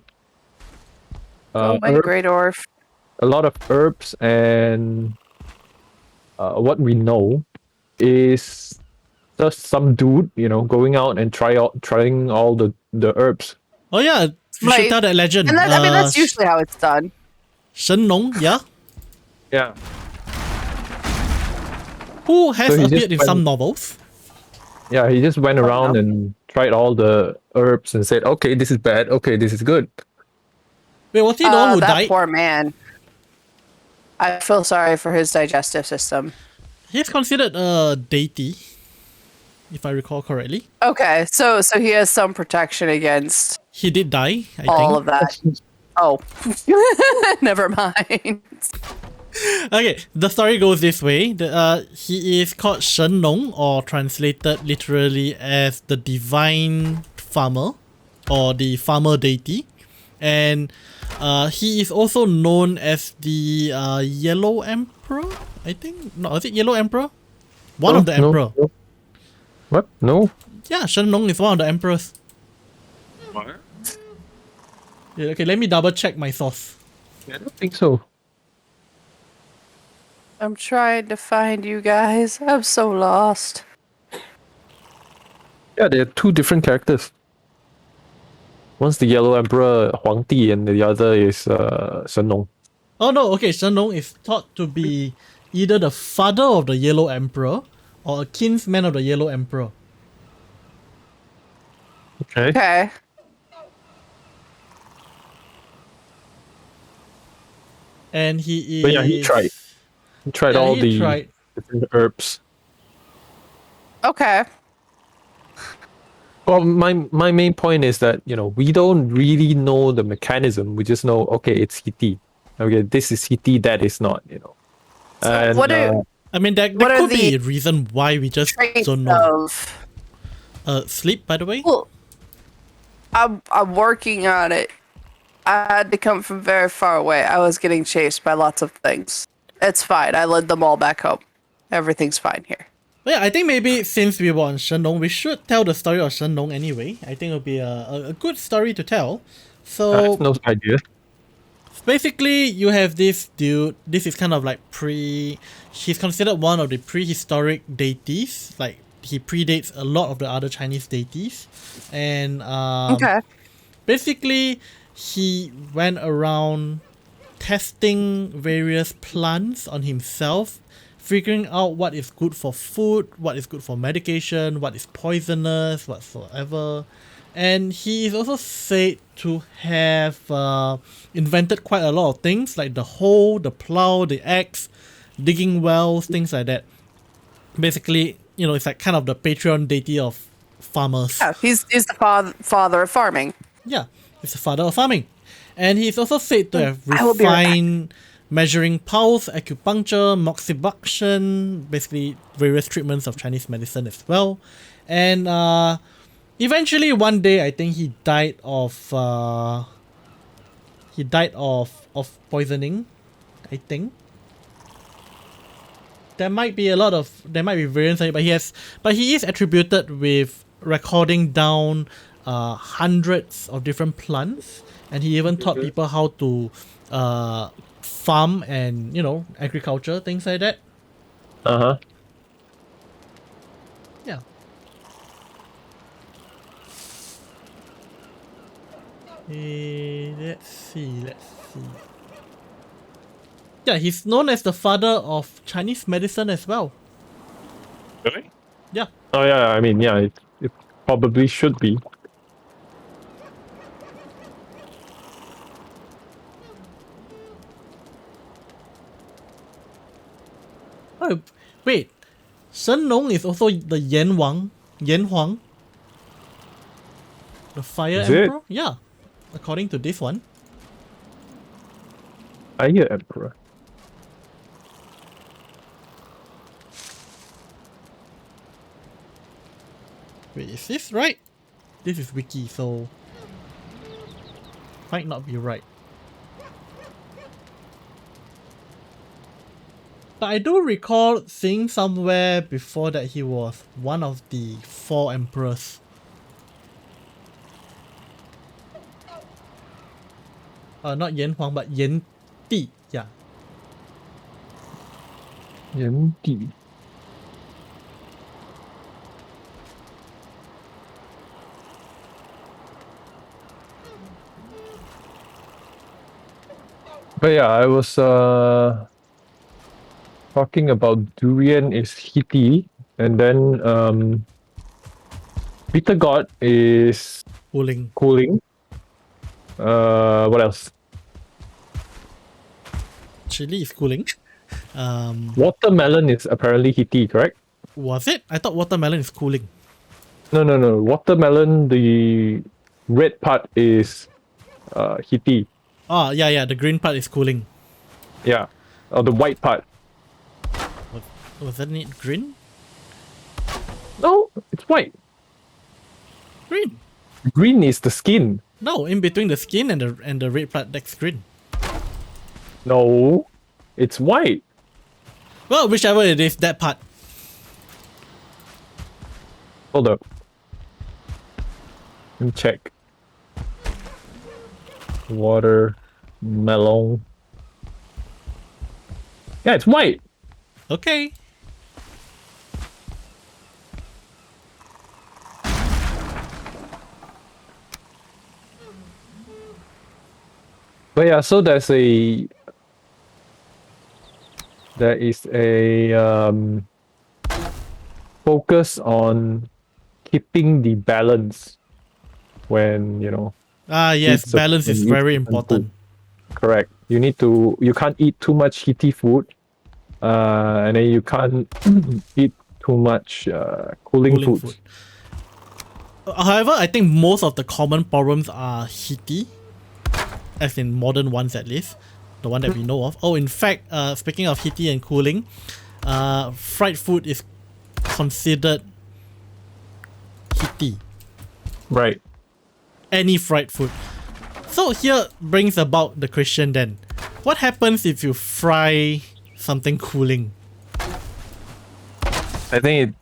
my Grey Dwarf. a lot of herbs and what we know is just some dude, going out and trying all the herbs. Oh yeah, we should Right. tell that legend. And I mean that's usually how it's done. Shen Nong, yeah, Yeah. who has So he appeared just in went- some novels. Yeah, he just went around no. and tried all the herbs and said, okay, this is bad, okay, this is good. Wait, was he the one who That died? poor man. I feel sorry for his digestive system. He's considered a deity, if I recall correctly. Okay, so he has some protection against He did die, I all think. of that. Oh, never mind. Okay, the story goes this way. He is called Shen Nong, or translated literally as the divine farmer, or the farmer deity. And he is also known as the Yellow Emperor, I think? No, is it Yellow Emperor? One of the No, emperor. no. What? No? Yeah, Shen Nong is one of the emperors. What? Yeah, okay, let me double check my source. I don't think so. I'm trying to find you guys. I'm so lost. Yeah, they're two different characters. One's the Yellow Emperor Huang Di, and the other is Shen Nong. Oh no, okay, Shen Nong is thought to be either the father of the Yellow Emperor or a kinsman of the Yellow Emperor. Okay. Okay. And he is... But yeah, he tried. He tried Yeah, all he the tried. different herbs. Okay. Well, my main point is that, we don't really know the mechanism. We just know, okay, it's heaty. Okay, this is heaty, that is not, And, what are I mean, there What are could be the a reason why we just traits don't know. of? Sleep, by the way? Well, I'm working on it. I had to come from very far away. I was getting chased by lots of things. It's fine. I led them all back home. Everything's fine here. Yeah, I think maybe since we were on Shen Nong, we should tell the story of Shen Nong anyway. I think it'll be a good story to tell. I So have no idea. basically, you have this dude. This is kind of like he's considered one of the prehistoric deities. Like, he predates a lot of the other Chinese deities. And Okay. basically, he went around testing various plants on himself, figuring out what is good for food, what is good for medication, what is poisonous, whatsoever. And he is also said to have invented quite a lot of things, like the hoe, the plow, the axe, digging wells, things like that. Basically, it's like kind of the patron deity of farmers. Yeah, he's the father of farming. Yeah, he's the father of farming. And he's also said to have I will be right back. refined measuring pulse, acupuncture, moxibustion, basically various treatments of Chinese medicine as well. And eventually one day I think he died of poisoning, I think. There might be variants on it, but he is attributed with recording down hundreds of different plants, and he even taught people how to farm and, agriculture, things like that. Uh-huh. Yeah. Let's see. Yeah, he's known as the father of Chinese medicine as well. Really? Yeah. Oh yeah, I mean, yeah, it probably should be. Oh, wait. Shen Nong is also the Yan Huang. The Fire Is it? Emperor? Yeah. According to this one. Fire Emperor. Wait, is this right? This is wiki, so might not be right. But I do recall seeing somewhere before that he was one of the 4 emperors. Not Yan Huang, but Yan Di. Yeah. Yan Di. But yeah, I was talking about durian is heaty, and then bitter gourd is Cooling. What else? Chili is cooling. Watermelon is apparently heaty, correct? Was it? I thought watermelon is cooling. No. Watermelon, the red part is heaty. Ah, yeah, the green part is cooling. Yeah. Or the white part. Wasn't it green? No, it's white. Green. Green is the skin. No, in between the skin and the red part, that's green. No, it's white. Well, whichever it is, that part. Hold up. Let me check. Watermelon. Yeah, it's white. Okay. But yeah, so there is a focus on keeping the balance when Yes, eat balance is certain- very eat certain important. food. Correct. You can't eat too much heaty food, and then you can't eat too much cooling Cooling foods. food. However, I think most of the common problems are heaty, as in modern ones at least, the one that we know of. Oh, in fact, speaking of heaty and cooling, fried food is considered heaty. Right. Any fried food. So here brings about the question then. What happens if you fry something cooling? I think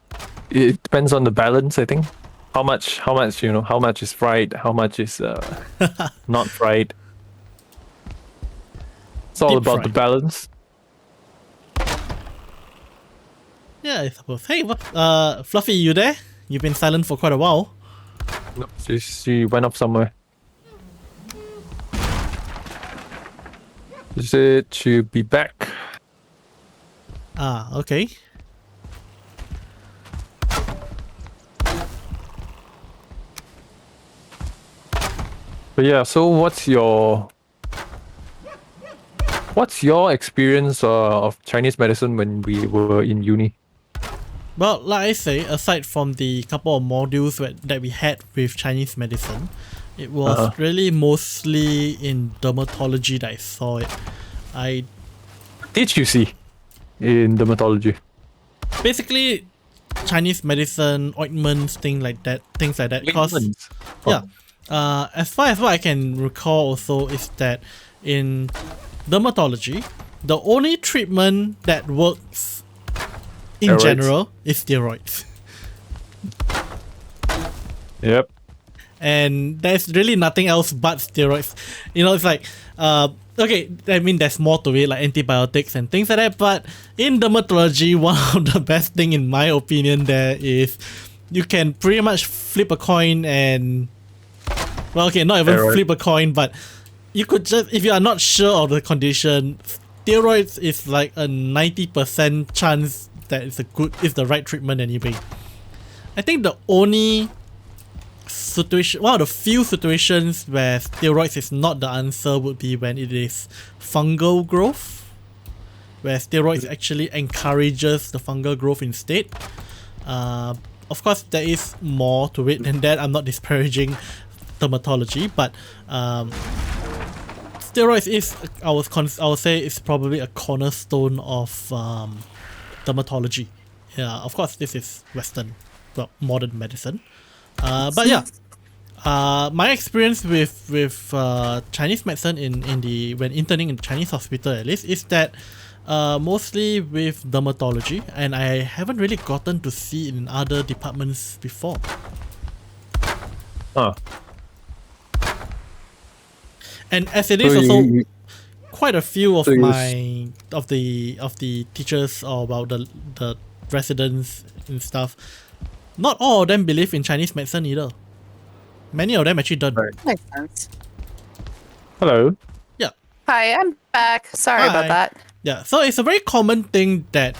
it depends on the balance. I think how much how much is fried, how much is not fried. It's all Deep about the fried. balance. Yeah, I suppose. Hey, what? Fluffy, you there? You've been silent for quite a while. No, she went off somewhere. She said she'll be back. Ah, okay. But yeah, so what's your experience of Chinese medicine when we were in uni? Well, like I say, aside from the couple of modules that we had with Chinese medicine, it was really mostly in dermatology that I saw it. What did you see in dermatology? Basically Chinese medicine, ointments, things like that. Cause Ointments. yeah, as far as what I can recall also is that in dermatology, the only treatment that works in Steroids. general is steroids. Yep. and there's really nothing else but steroids. You know, it's like, okay, I mean, there's more to it, like antibiotics and things like that, but in dermatology, one of the best thing, in my opinion, there is you can pretty much flip a coin and, well, okay, not even flip a coin, but you could just, if you are not sure of the condition, steroids is like a 90% chance that it's the right treatment anyway. I think the only situation, one of the few situations where steroids is not the answer would be when it is fungal growth, where steroids actually encourages the fungal growth instead. Of course, there is more to it than that. I'm not disparaging dermatology, but steroids is, I would say, it's probably a cornerstone of dermatology. Yeah, of course, this is Western, well, modern medicine. But yeah, my experience with Chinese medicine when interning in the Chinese hospital, at least, is that mostly with dermatology, and I haven't really gotten to see it in other departments before. And as it is also quite a few of the teachers, or about the residents and stuff, not all of them believe in Chinese medicine either. Many of them actually don't. Right. Makes sense. Hello. Yeah. Hi, I'm back. Sorry about that. Yeah, so it's a very common thing that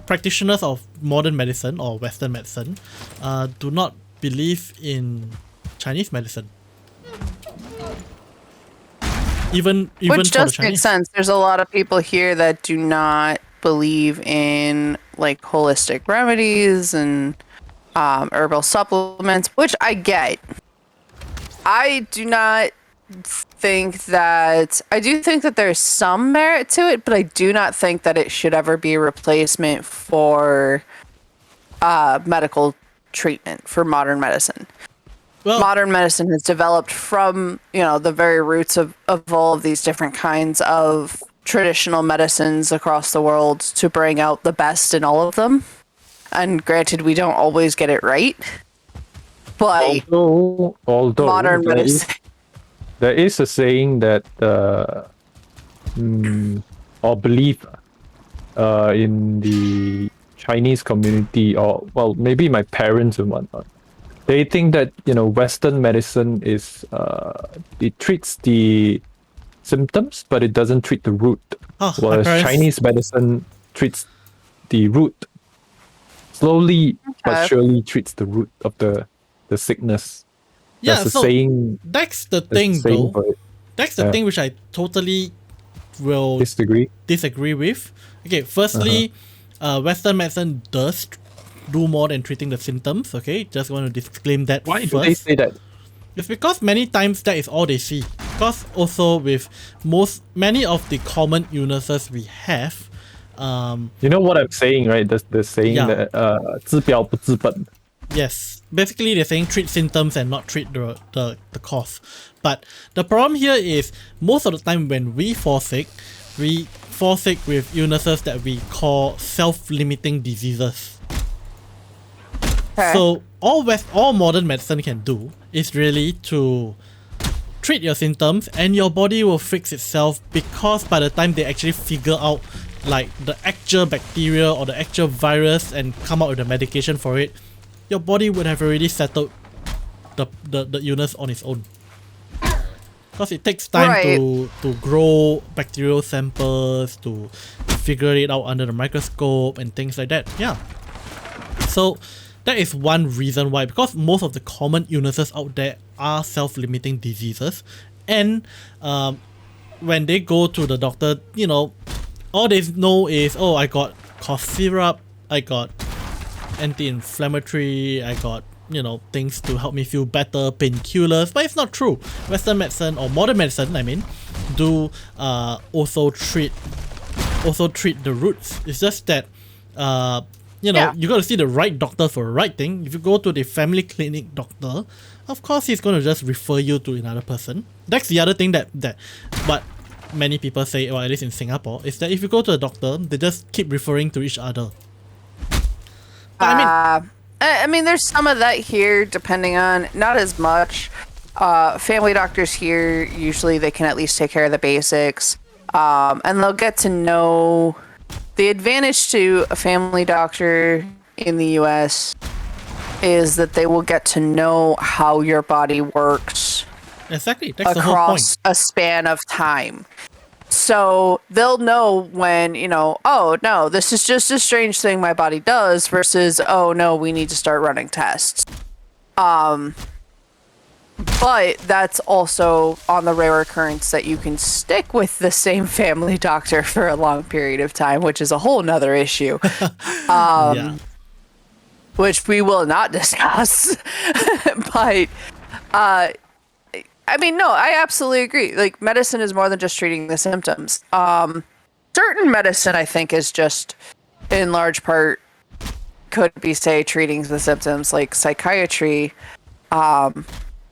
practitioners of modern medicine or Western medicine do not believe in Chinese medicine. Even Which for the does make Chinese. sense. There's a lot of people here that do not believe in like holistic remedies and herbal supplements, which I get. I do think that there's some merit to it, but I do not think that it should ever be a replacement for medical treatment for modern medicine. Well, Modern medicine has developed from, the very roots of all of these different kinds of traditional medicines across the world to bring out the best in all of them. And granted, we don't always get it right, but although modern medicine. there is a saying that or belief in the Chinese community, or well, maybe my parents and whatnot. They think that Western medicine is it treats the symptoms, but it doesn't treat the root. Whereas Chinese medicine treats the root, slowly but surely treats the root of the sickness. yeah, That's so saying. that's the thing, though. That's the thing which I totally will disagree with. Okay, firstly, Western medicine does do more than treating the symptoms. Okay, just want to disclaim that. Why first. do they say that? It's because many times that is all they see. Because also with many of the common illnesses we have, you know what I'm saying, right? The saying that 治标不治本. Yes, basically they're saying treat symptoms and not treat the cause. But the problem here is most of the time when we fall sick with illnesses that we call self-limiting diseases. Okay. So all modern medicine can do is really to treat your symptoms, and your body will fix itself, because by the time they actually figure out like the actual bacteria or the actual virus and come out with a medication for it, your body would have already settled the illness on its own. Because it takes time to grow bacterial samples, to figure it out under the microscope and things like that. Yeah. So that is one reason why, because most of the common illnesses out there are self-limiting diseases, and when they go to the doctor, all they know is, oh, I got cough syrup, I got anti-inflammatory, I got things to help me feel better, painkillers. But it's not true. Western medicine, or modern medicine, I mean, do also treat the roots. It's just that you got to see the right doctor for the right thing. If you go to the family clinic doctor, of course he's going to just refer you to another person. That's the other thing that what many people say, or at least in Singapore, is that if you go to a doctor, they just keep referring to each other. But I mean, there's some of that here, depending on, not as much. Family doctors here, usually they can at least take care of the basics. And they'll get to know the advantage to a family doctor in the US is that they will get to know how your body works Exactly. That's the whole point. across a span of time. So they'll know when, oh no, this is just a strange thing my body does versus, oh no, we need to start running tests. But that's also on the rare occurrence that you can stick with the same family doctor for a long period of time, which is a whole nother issue. Yeah. Which we will not discuss. But I mean, no, I absolutely agree. Like, medicine is more than just treating the symptoms. Certain medicine, I think, is just, in large part, could be, say, treating the symptoms. Like, psychiatry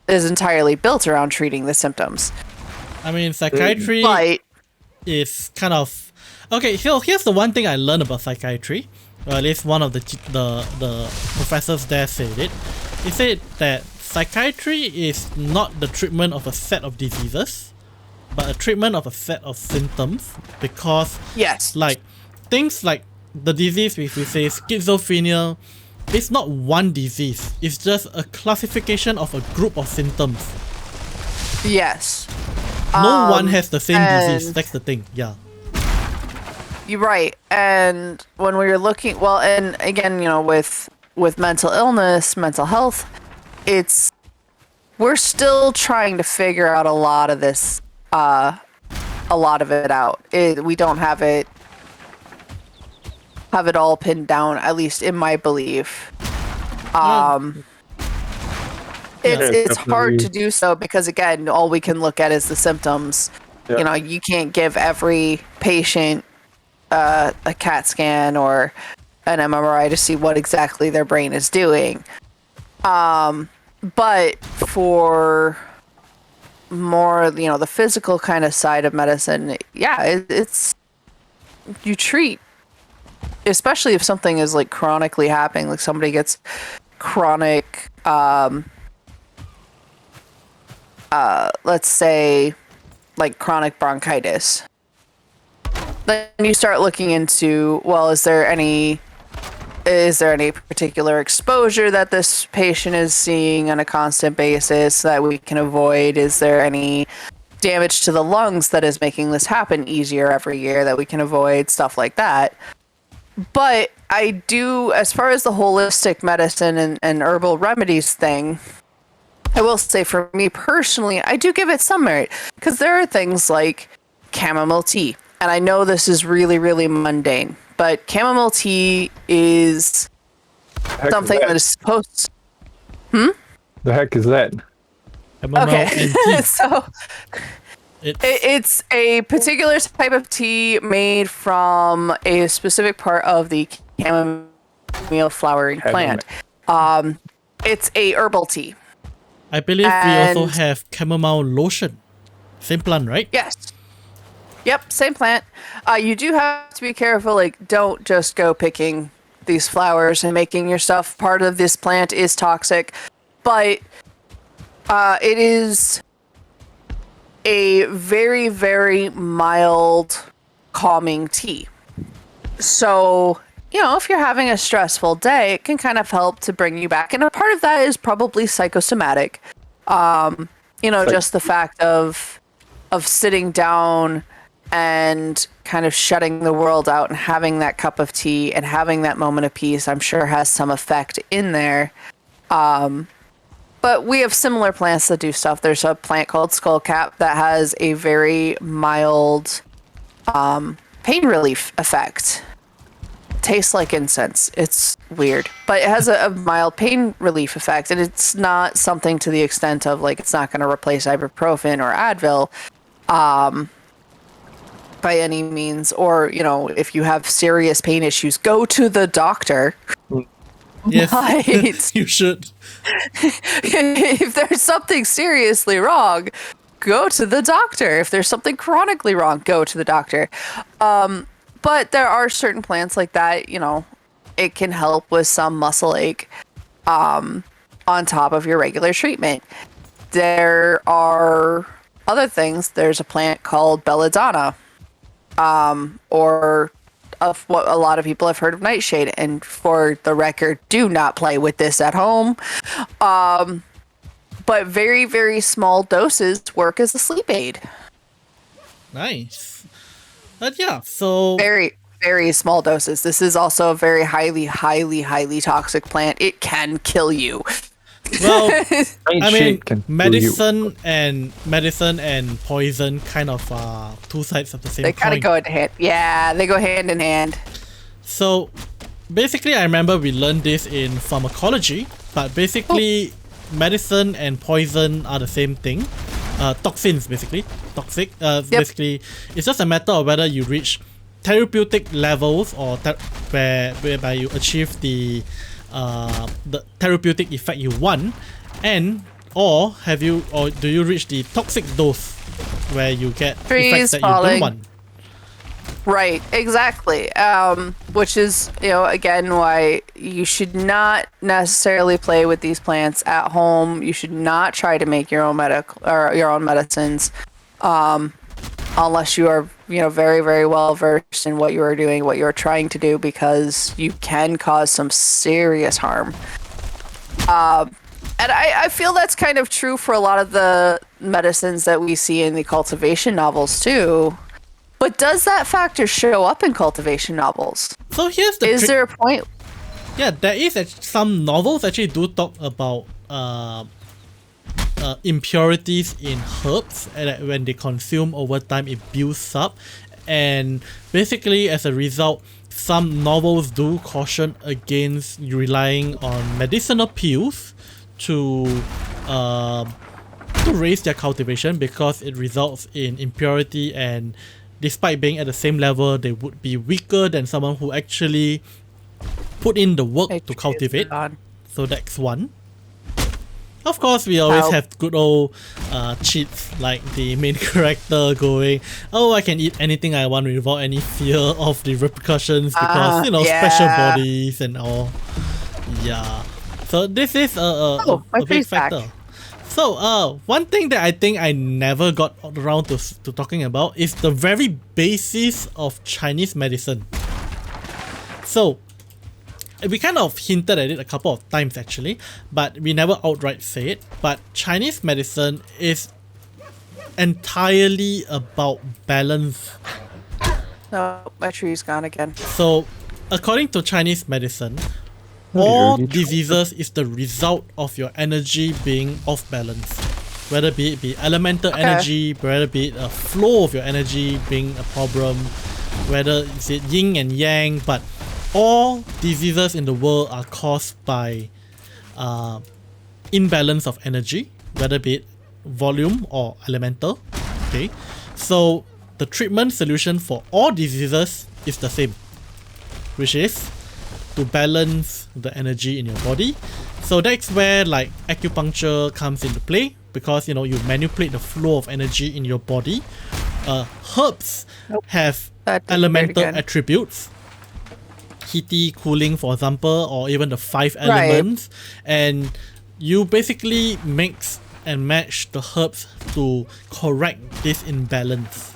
is entirely built around treating the symptoms. I mean, psychiatry But, is kind of... Okay, so here's the one thing I learned about psychiatry. Or at least one of the professors there said it. He said that psychiatry is not the treatment of a set of diseases, but a treatment of a set of symptoms, because yes. like things like the disease, if we say schizophrenia, it's not one disease, it's just a classification of a group of symptoms. Yes. No one has the same disease, and- that's the thing. Yeah. You're right. And when we were looking, well, and again, with mental illness, mental health, we're still trying to figure out a lot of this, a lot of it out. We don't have it all pinned down, at least in my belief. It's hard to do so because, again, all we can look at is the symptoms. Yeah. You can't give every patient a CAT scan or an MRI to see what exactly their brain is doing. But for more, the physical kind of side of medicine, yeah, it's you treat, especially if something is like chronically happening, like somebody gets chronic, let's say, like chronic bronchitis. Then you start looking into, well, is there any particular exposure that this patient is seeing on a constant basis that we can avoid? Is there any damage to the lungs that is making this happen easier every year that we can avoid? Stuff like that. But I do, as far as the holistic medicine and herbal remedies thing, I will say for me personally, I do give it some merit because there are things like chamomile tea. And I know this is really, really mundane, but chamomile tea is something that is supposed The heck is that? Chamomile Okay, and tea. so it's a particular type of tea made from a specific part of the chamomile flowering plant. It's a herbal tea. I believe we also and- have chamomile lotion. Same plant, right? Yes. Yep, same plant. You do have to be careful, like, don't just go picking these flowers and making your stuff. Part of this plant is toxic, but it is a very, very mild, calming tea. So, if you're having a stressful day, it can kind of help to bring you back. And a part of that is probably psychosomatic. Just the fact of sitting down and kind of shutting the world out and having that cup of tea and having that moment of peace, I'm sure has some effect in there. But we have similar plants that do stuff. There's a plant called skullcap that has a very mild pain relief effect. Tastes like incense. It's weird, but it has a mild pain relief effect, and it's not something to the extent of, like, it's not going to replace ibuprofen or Advil by any means. Or, if you have serious pain issues, go to the doctor. Yes. Right. You should. If there's something seriously wrong, go to the doctor. If there's something chronically wrong, go to the doctor. But there are certain plants like that, it can help with some muscle ache. on top of your regular treatment. There are other things. There's a plant called Belladonna, or of what a lot of people have heard of nightshade. And for the record, do not play with this at home. But very, very small doses work as a sleep aid. Nice. But yeah, so Very, very small doses. This is also a very highly, highly, highly toxic plant. It can kill you. well, I mean, Nightshade can kill you. medicine and poison kind of two sides of the same They kind coin. of go hand in hand. Yeah, they go hand in hand. So basically, I remember we learned this in pharmacology, but basically, medicine and poison are the same thing. Toxins, basically. Toxic. Basically, it's just a matter of whether you reach therapeutic levels or whereby you achieve the therapeutic effect you want, or do you reach the toxic dose where you get effects that you don't want. Right, exactly. Which is, again, why you should not necessarily play with these plants at home. You should not try to make your own medicines, unless you are, very, very well versed in what you are doing, what you are trying to do, because you can cause some serious harm. And I feel that's kind of true for a lot of the medicines that we see in the cultivation novels too. But does that factor show up in cultivation novels? So here's the Is there a point? Yeah, there is some novels actually do talk about impurities in herbs, and when they consume over time it builds up, and basically as a result some novels do caution against relying on medicinal pills to raise their cultivation, because it results in impurity, and despite being at the same level they would be weaker than someone who actually put in the work to cultivate. So that's one. Of course, we always have good old cheats like the main character going, "Oh, I can eat anything I want without any fear of the repercussions because special bodies and all." Yeah. So this is a big factor. So one thing that I think I never got around to talking about is the very basis of Chinese medicine. So we kind of hinted at it a couple of times actually, but we never outright say it. But Chinese medicine is entirely about balance. No, my tree's gone again. So according to Chinese medicine, all diseases is the result of your energy being off balance. Whether it be elemental energy, whether it be a flow of your energy being a problem, whether it's yin and yang, but all diseases in the world are caused by imbalance of energy, whether it be volume or elemental. Okay, so the treatment solution for all diseases is the same, which is to balance the energy in your body. So that's where like acupuncture comes into play, because you manipulate the flow of energy in your body. Herbs have elemental attributes, heaty, cooling, for example, or even the 5 elements, and you basically mix and match the herbs to correct this imbalance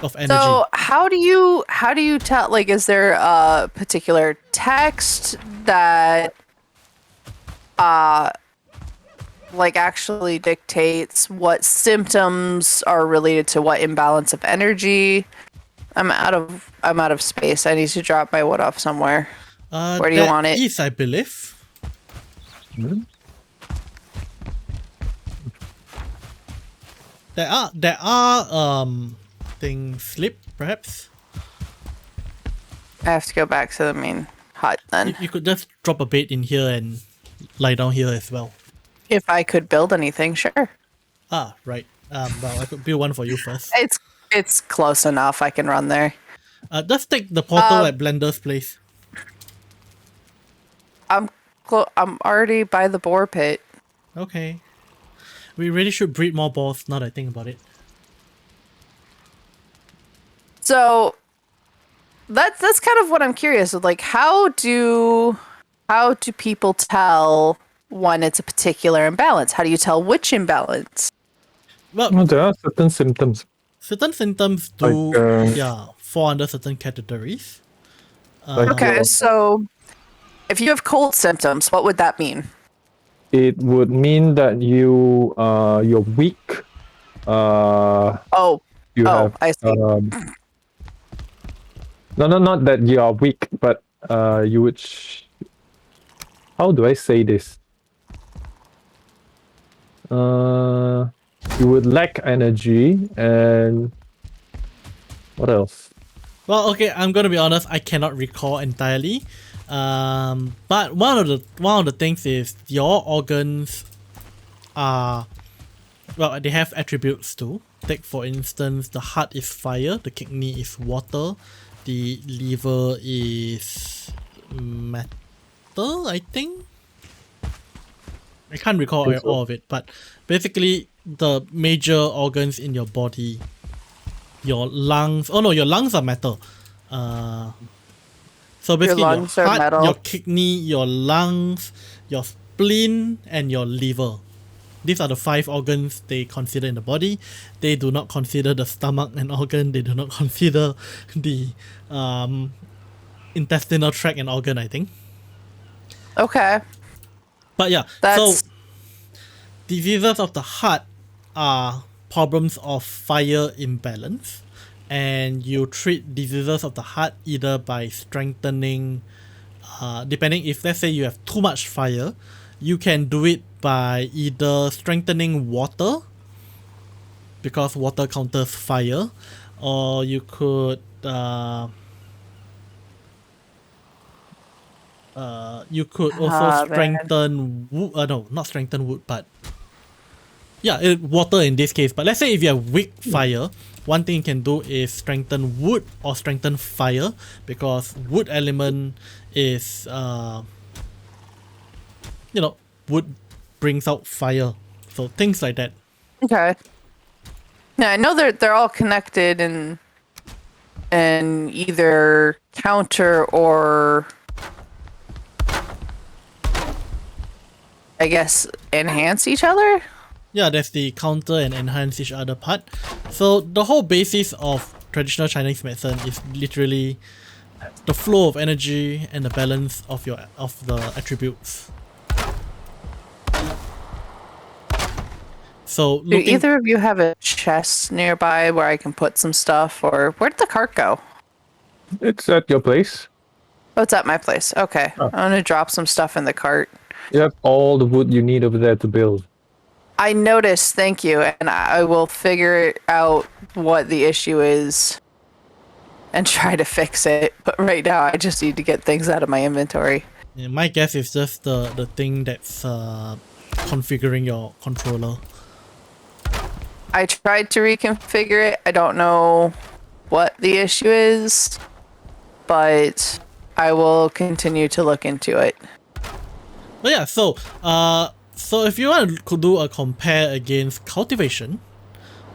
of energy. So how do you tell, like, is there a particular text that like actually dictates what symptoms are related to what imbalance of energy? I'm out of space. I need to drop my wood off somewhere. Where do you want it? Is, I believe. There are things slip perhaps. I have to go back to the main hut then. You could just drop a bed in here and lie down here as well. If I could build anything, sure. Ah, right. Well, I could build one for you first. It's close enough. I can run there. Just take the portal at Blender's place. I'm already by the boar pit. Okay. We really should breed more boars now that I think about it. So that's kind of what I'm curious with. Like, how do how do people tell when it's a particular imbalance? How do you tell which imbalance? Well, Well, there are certain symptoms. certain symptoms do, fall under certain categories. Like Okay, your- so if you have cold symptoms, what would that mean? it would mean that you're weak. Oh, You have I see. no, not that you are weak, but you would. How do I say this? You would lack energy and what else? Well, okay, I'm gonna be honest. I cannot recall entirely, but one of the things is your organs are, well, they have attributes too. Take for instance, the heart is fire, the kidney is water, the liver is metal, I think. I can't recall Think so. all of it, but basically the major organs in your body, your lungs. Oh no, your lungs are metal. So basically your lungs are heart, metal? your kidney, your lungs, your spleen, and your liver. These are the 5 organs they consider in the body. They do not consider the stomach an organ. They do not consider the intestinal tract an organ, I think. Okay. But yeah, That's so diseases of the heart are problems of fire imbalance, and you treat diseases of the heart either by strengthening, depending if let's say you have too much fire, you can do it by either strengthening water, because water counters fire, or you could also man. strengthen wood. No, not strengthen wood, but water in this case. But let's say if you have weak fire, one thing you can do is strengthen wood or strengthen fire, because wood element is wood brings out fire. So things like that. okay. Yeah, I know they're all connected and either counter or I guess enhance each other. Yeah, that's the counter and enhance each other part. So the whole basis of traditional Chinese medicine is literally the flow of energy and the balance of the attributes. So Do either of you have a chest nearby where I can put some stuff, or where did the cart go? It's at your place. Oh, it's at my place. Okay. Oh. I'm gonna drop some stuff in the cart. You have all the wood you need over there to build. I noticed, thank you, and I will figure out what the issue is and try to fix it. But right now, I just need to get things out of my inventory. Yeah, my guess is just the thing that's configuring your controller. I tried to reconfigure it. I don't know what the issue is, but I will continue to look into it. But yeah, so if you want to do a compare against cultivation,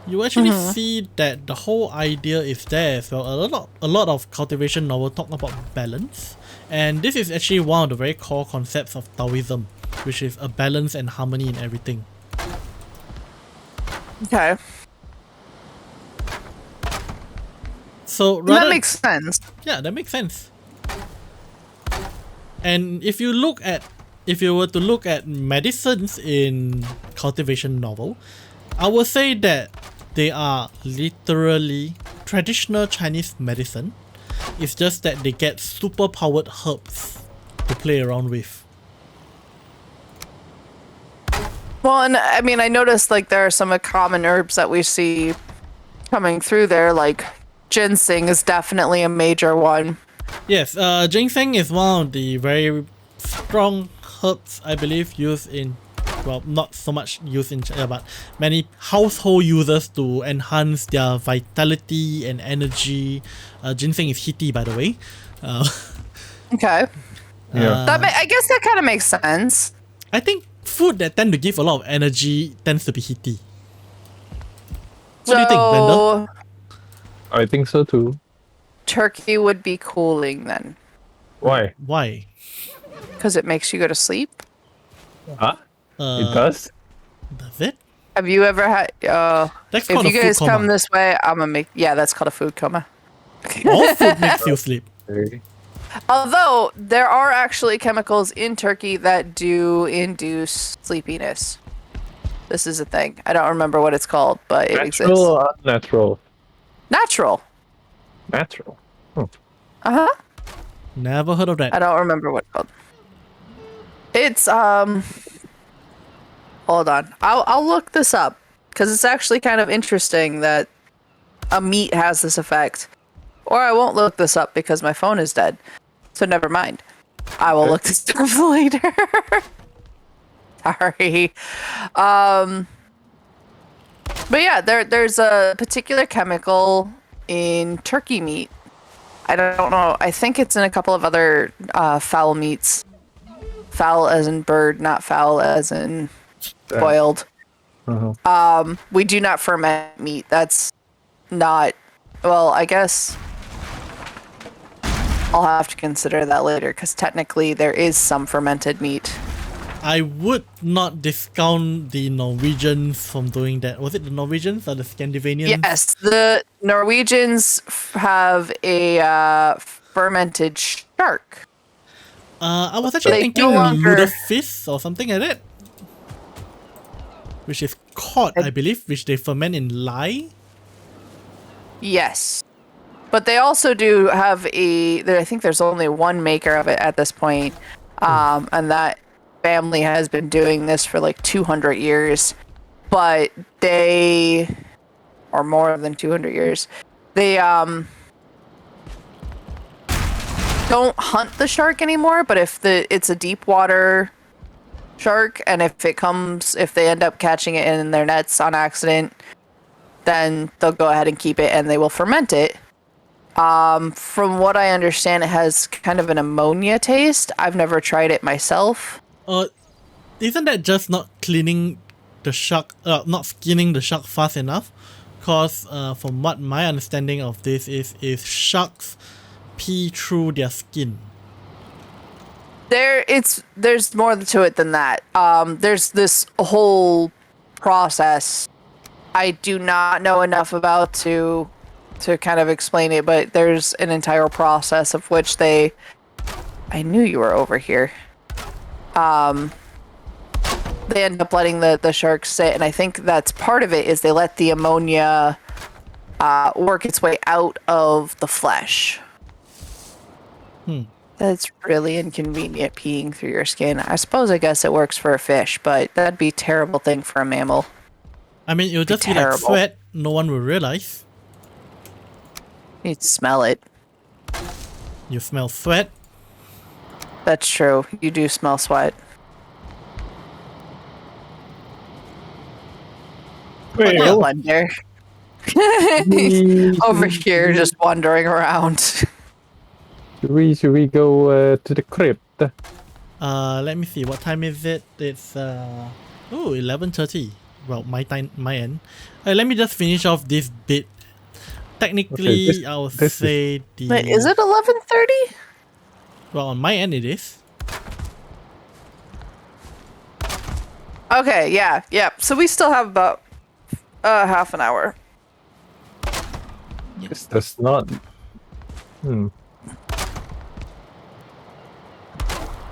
you actually see that the whole idea is there as well. A lot of cultivation novels talk about balance, and this is actually one of the very core concepts of Taoism, which is a balance and harmony in everything. Okay. So That makes sense. Yeah, that makes sense. And if you were to look at medicines in cultivation novel, I would say that they are literally traditional Chinese medicine. It's just that they get super powered herbs to play around with. Well, and I mean, I noticed like there are some common herbs that we see coming through there, like ginseng is definitely a major one. Yes, ginseng is one of the very strong herbs, I believe, used in, well, not so much used in China, but many household users to enhance their vitality and energy. Ginseng is heaty, by the way. Okay. Yeah. I guess that kind of makes sense. I think food that tend to give a lot of energy tends to be heaty. What do you think, Blender? I think so too. Turkey would be cooling then. Why? Why? because it makes you go to sleep. Huh? It does? Does it? Have you ever had? That's If called you a food guys coma. come this way, I'm gonna make. Yeah, that's called a food coma. All food makes you sleep. Okay. Although there are actually chemicals in turkey that do induce sleepiness. This is a thing. I don't remember what it's called, but it exists. Natural or unnatural? Natural. Natural. Uh-huh. Never heard of I that. don't remember what it's called. It's hold on. I'll look this up because it's actually kind of interesting that a meat has this effect. Or I won't look this up because my phone is dead. So never mind. I will look this up later. Sorry. But yeah, there's a particular chemical in turkey meat. I don't know. I think it's in a couple of other fowl meats. Fowl as in bird, not fowl as in boiled. We do not ferment meat. That's not... Well, I guess I'll have to consider that later, because technically there is some fermented meat. I would not discount the Norwegians from doing that. Was it the Norwegians or the Scandinavians? Yes, the Norwegians have a fermented shark. I was actually They thinking no longer- lutefisk or something like that. Which is cod, I believe, which they ferment in lye. Yes. But they also do have I think there's only one maker of it at this point. And that family has been doing this for like 200 years. But they, or more than 200 years, they don't hunt the shark anymore, but if it's a deep water shark, and if they end up catching it in their nets on accident, then they'll go ahead and keep it and they will ferment it. From what I understand, it has kind of an ammonia taste. I've never tried it myself. Isn't that just not cleaning the shark, not skinning the shark fast enough? Because from what my understanding of this is sharks pee through their skin. There's more to it than that. There's this whole process I do not know enough about to kind of explain it, but there's an entire process of which I knew you were over here. They end up letting the sharks sit, and I think that's part of it is they let the ammonia work its way out of the flesh. That's really inconvenient, peeing through your skin. I guess it works for a fish, but that'd be a terrible thing for a mammal. I mean, it'll just be like terrible. sweat, no one will realize. You'd smell it. You smell sweat. That's true. You do smell sweat. Wait, I wonder. Over here, just wandering around. Should we go to the crypt? Let me see, what time is it? It's 11:30. Well, my end. Let me just finish off this bit. Technically, Okay, I would this say the... Wait, is it 11:30? Well, on my end it is. Okay, yeah. So we still have about half an hour. This does not.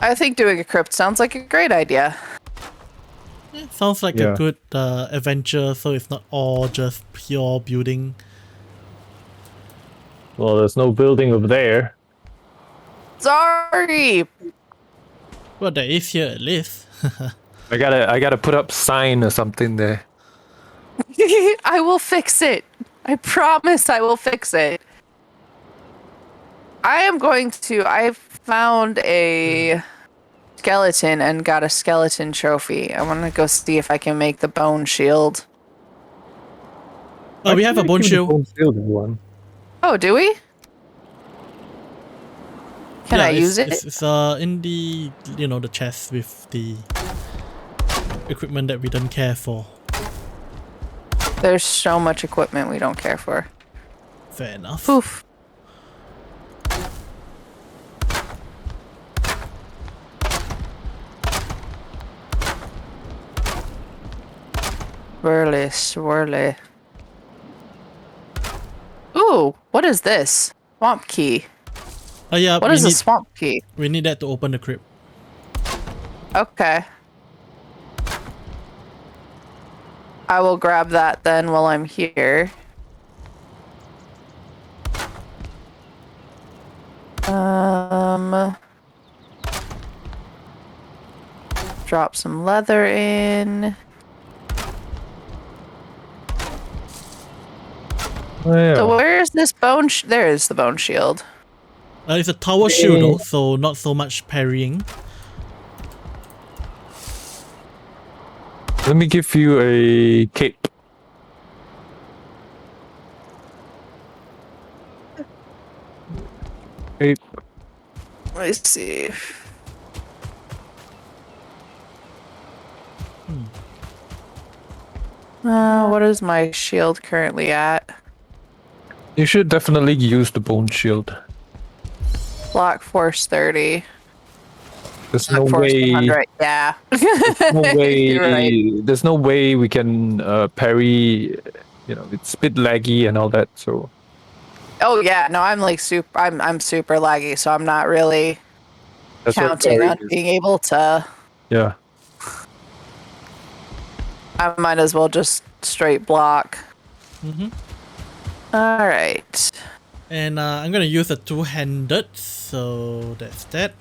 I think doing a crypt sounds like a great idea. Yeah, sounds like a good adventure, so it's not all just pure building. Well, there's no building over there. Sorry. Well, there is here at least. I gotta put up sign or something there. I will fix it. I promise I will fix it. I found a skeleton and got a skeleton trophy. I want to go see if I can make the bone shield. Oh, we have a bone shield. One. Oh, do we? Can I use it? It's in the, the chest with the equipment that we don't care for. There's so much equipment we don't care for. Fair enough. Swirly, swirly. Ooh, what is this? Swamp key. Oh yeah, What is a swamp key? we need that to open the crypt. Okay. I will grab that then while I'm here. Drop some leather in. Oh, yeah. So where is this bone? There is the bone shield. It's a tower shield though, so not so much parrying. Let me give you a cape. Cape. Let's see. What is my shield currently at? You should definitely use the bone shield. Block force 30. There's no Block force way. 100. Yeah. No way. You're right. There's no way we can parry. You know, it's a bit laggy and all that. So Oh yeah, no, I'm like super. I'm super laggy, so I'm not really that's what counting parry on is. being able to. Yeah. I might as well just straight block. Mm-hmm. All right. And I'm gonna use a two-handed, so that's that.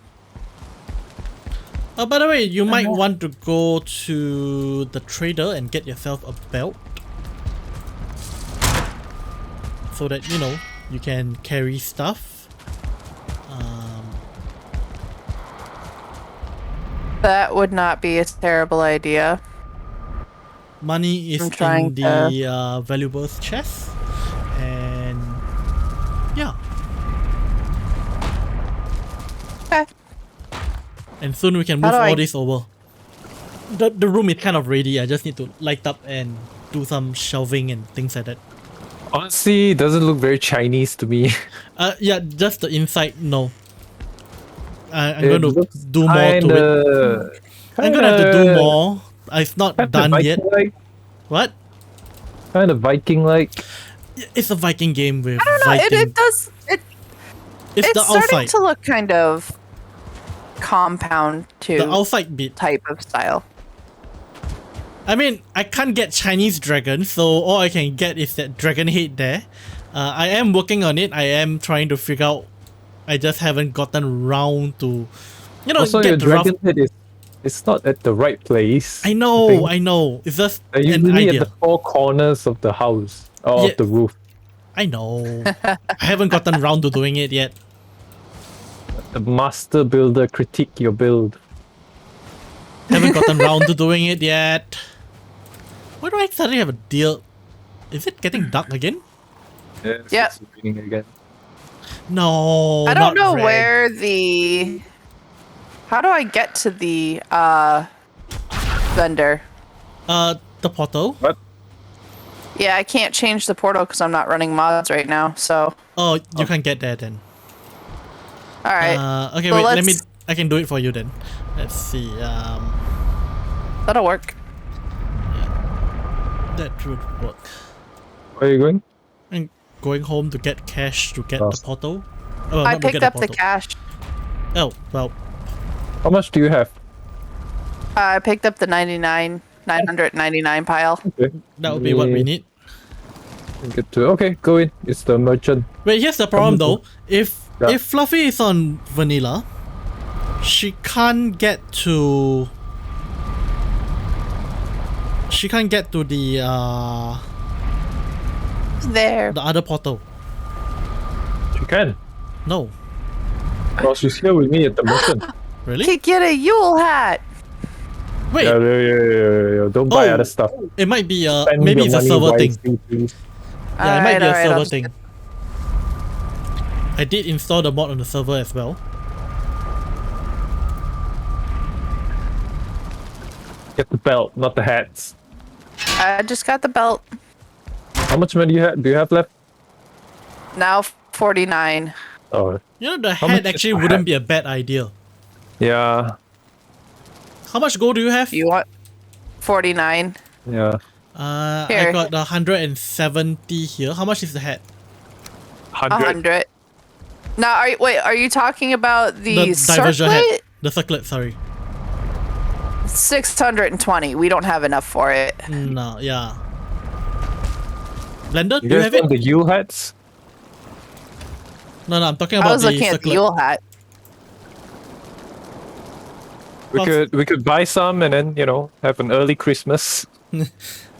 Oh, by the way, you might want to go to the trader and get yourself a belt, so that you know you can carry stuff. That would not be a terrible idea. Money is I'm trying in the valuables chest, and yeah. Okay. And soon we can How move do all I- this over. The room is kind of ready. I just need to light up and do some shelving and things like that. Honestly, it doesn't look very Chinese to me. Yeah, just the inside. No. I'm It going to looks do more to it. I'm gonna have to do more. It's not done yet. Viking-like, What? kind of Viking-like. It's a Viking game with I don't know. Viking. It does. It's It's the starting outside. to look kind of compound The to outside bit. type of style. I mean, I can't get Chinese dragon, so all I can get is that dragon head there. I am working on it. I am trying to figure out. I just haven't gotten round to, Also, your get the rough. dragon head is it's not at the right place. I know, think. I know. It's just They're an usually idea. at the four corners of the house or Yeah. of the roof. I know. I haven't gotten round to doing it yet. The master builder critique your build. Haven't gotten round to doing it yet. Why do I suddenly have a deal? Is it getting dark again? Yes, Yep. it's raining again. No. I don't not know red. where the. How do I get to the vendor? The portal. What? Yeah, I can't change the portal because I'm not running mods right now. So, Oh, you can get there then. all right, Okay, So wait. Let me. let's- I can do it for you then. Let's see. that'll work. That would work. Where are you going? I'm going home to get cash to get Oh. the portal. Oh, I not to get picked up the portal. cash. Oh well. How much do you have? I picked up the 999 pile. Okay. That would be what we Yeah. need. Get to okay, go in. It's the merchant. Wait, here's the problem though. If Yeah. Fluffy is on vanilla, she can't get to. She can't get to the There. other portal. She can. No, Well, she's here with me at the merchant. really? Could get a Yule hat. Wait, Yeah. Don't buy Oh. other stuff. it might be Spend maybe your it's a money server thing. wisely, please. Yeah, it might be a Alright, server I'll thing. I did install the mod on the server as well. Get the belt, not the hats. I just got the belt. How much money do you have left? Now 49. Oh, You know, the How hat much is actually the wouldn't hat? be a bad idea. yeah. How much gold do you have? You want 49? Yeah. I Here. got 170 here. How much is the hat? 100. Now, are you talking about the diversion hat. circlet? The circlet, sorry. 620. We don't have enough for it. No, yeah. Blender, do You you guys have it? want the Yule hats? No, I'm talking I about was the looking at the circlet. Yule hat. We could buy some and then have an early Christmas.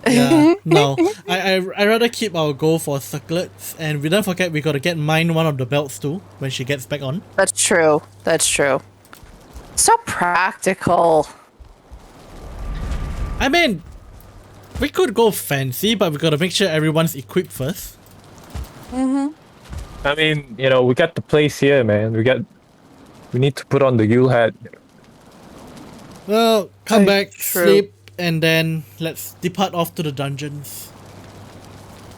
Yeah, no. I rather keep our goal for circlets, and we don't forget we gotta get mine one of the belts too when she gets back on. That's true. That's true. So practical. I mean, we could go fancy, but we gotta make sure everyone's equipped first. I mean, we got the place here, man. We need to put on the Yule hat. Well, come back, True. sleep, and then let's depart off to the dungeons.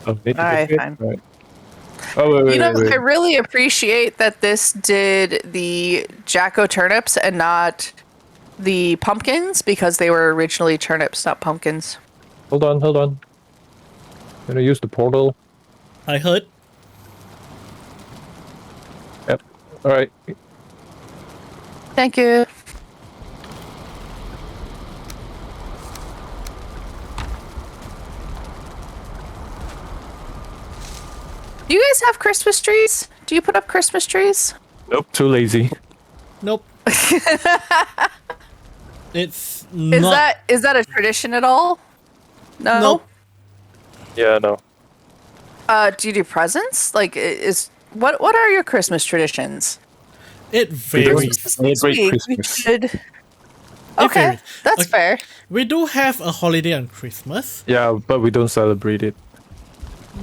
Oh, need to Alright, get it? fine. Alright. Oh, wait, wait. I really appreciate that this did the Jacko turnips and not the pumpkins because they were originally turnips, not pumpkins. Hold on. Gonna use the portal. I heard. Yep. Alright. Thank you. Do you guys have Christmas trees? Do you put up Christmas trees? Nope, too lazy. Nope. It's not. Is that a tradition at all? No. Nope. Yeah, no. Do you do presents? Like, what are your Christmas traditions? It varies. Christmas this Celebrate week, we Christmas. should- Okay, varies. that's Okay. fair. We do have a holiday on Christmas. Yeah, but we don't celebrate it.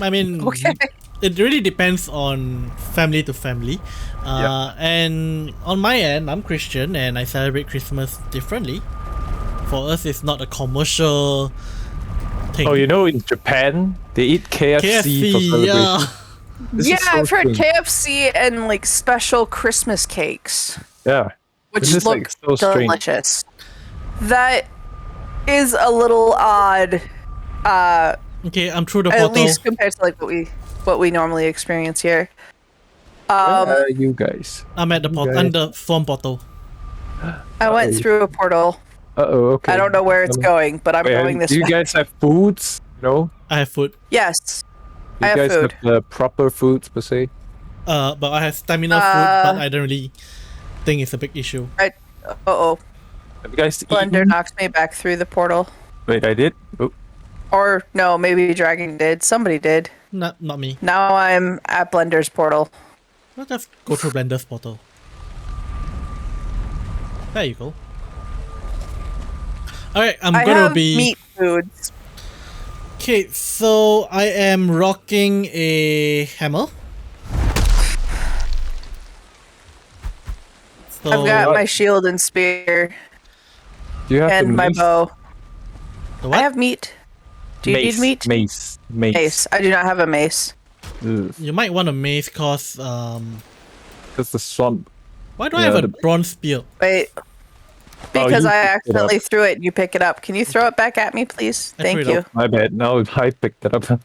I mean, Okay. it really depends on family to family. And on my end, I'm Christian and I celebrate Christmas differently. For us, it's not a commercial thing. Oh, in Japan, they eat KFC, for celebration. yeah. This Yeah, is so I've heard strange. KFC and like special Christmas cakes, Yeah. which This is, look like, so strange. delicious. That is a little odd, Okay, I'm through the at portal. least compared to like what we normally experience here. You guys. I'm at the portal. Okay. I'm the storm portal. I went through a portal. Okay. I don't know where it's going, but I'm going this Do you way. guys have foods? No? I have food. Yes, Do I you have guys food. have the proper foods per se? But I have stamina food, but I don't really think it's a big issue. Uh-oh. Have you guys Blender eaten? knocked me back through the portal. Wait, I did? Oh. Or no, maybe Dragon did. Somebody did. Not me. Now I'm at Blender's portal. Let's just go through Blender's portal. There you go. Alright, I'm I gonna have be... meat foods. Okay, so I am rocking a hammer. So I've got what? my shield and spear Do you have and the my mace? bow. the I what? have meat. Do you Mace, need meat? Mace. Mace. I do not have a mace. Ugh. You might want a mace cause That's the swamp. why do I Yeah, have a the- bronze spear? Wait. Oh, Because you I picked it up. accidentally threw it and you pick it up. Can you throw it back at me, please? I Thank threw it you. up. My bad. Now I picked it up.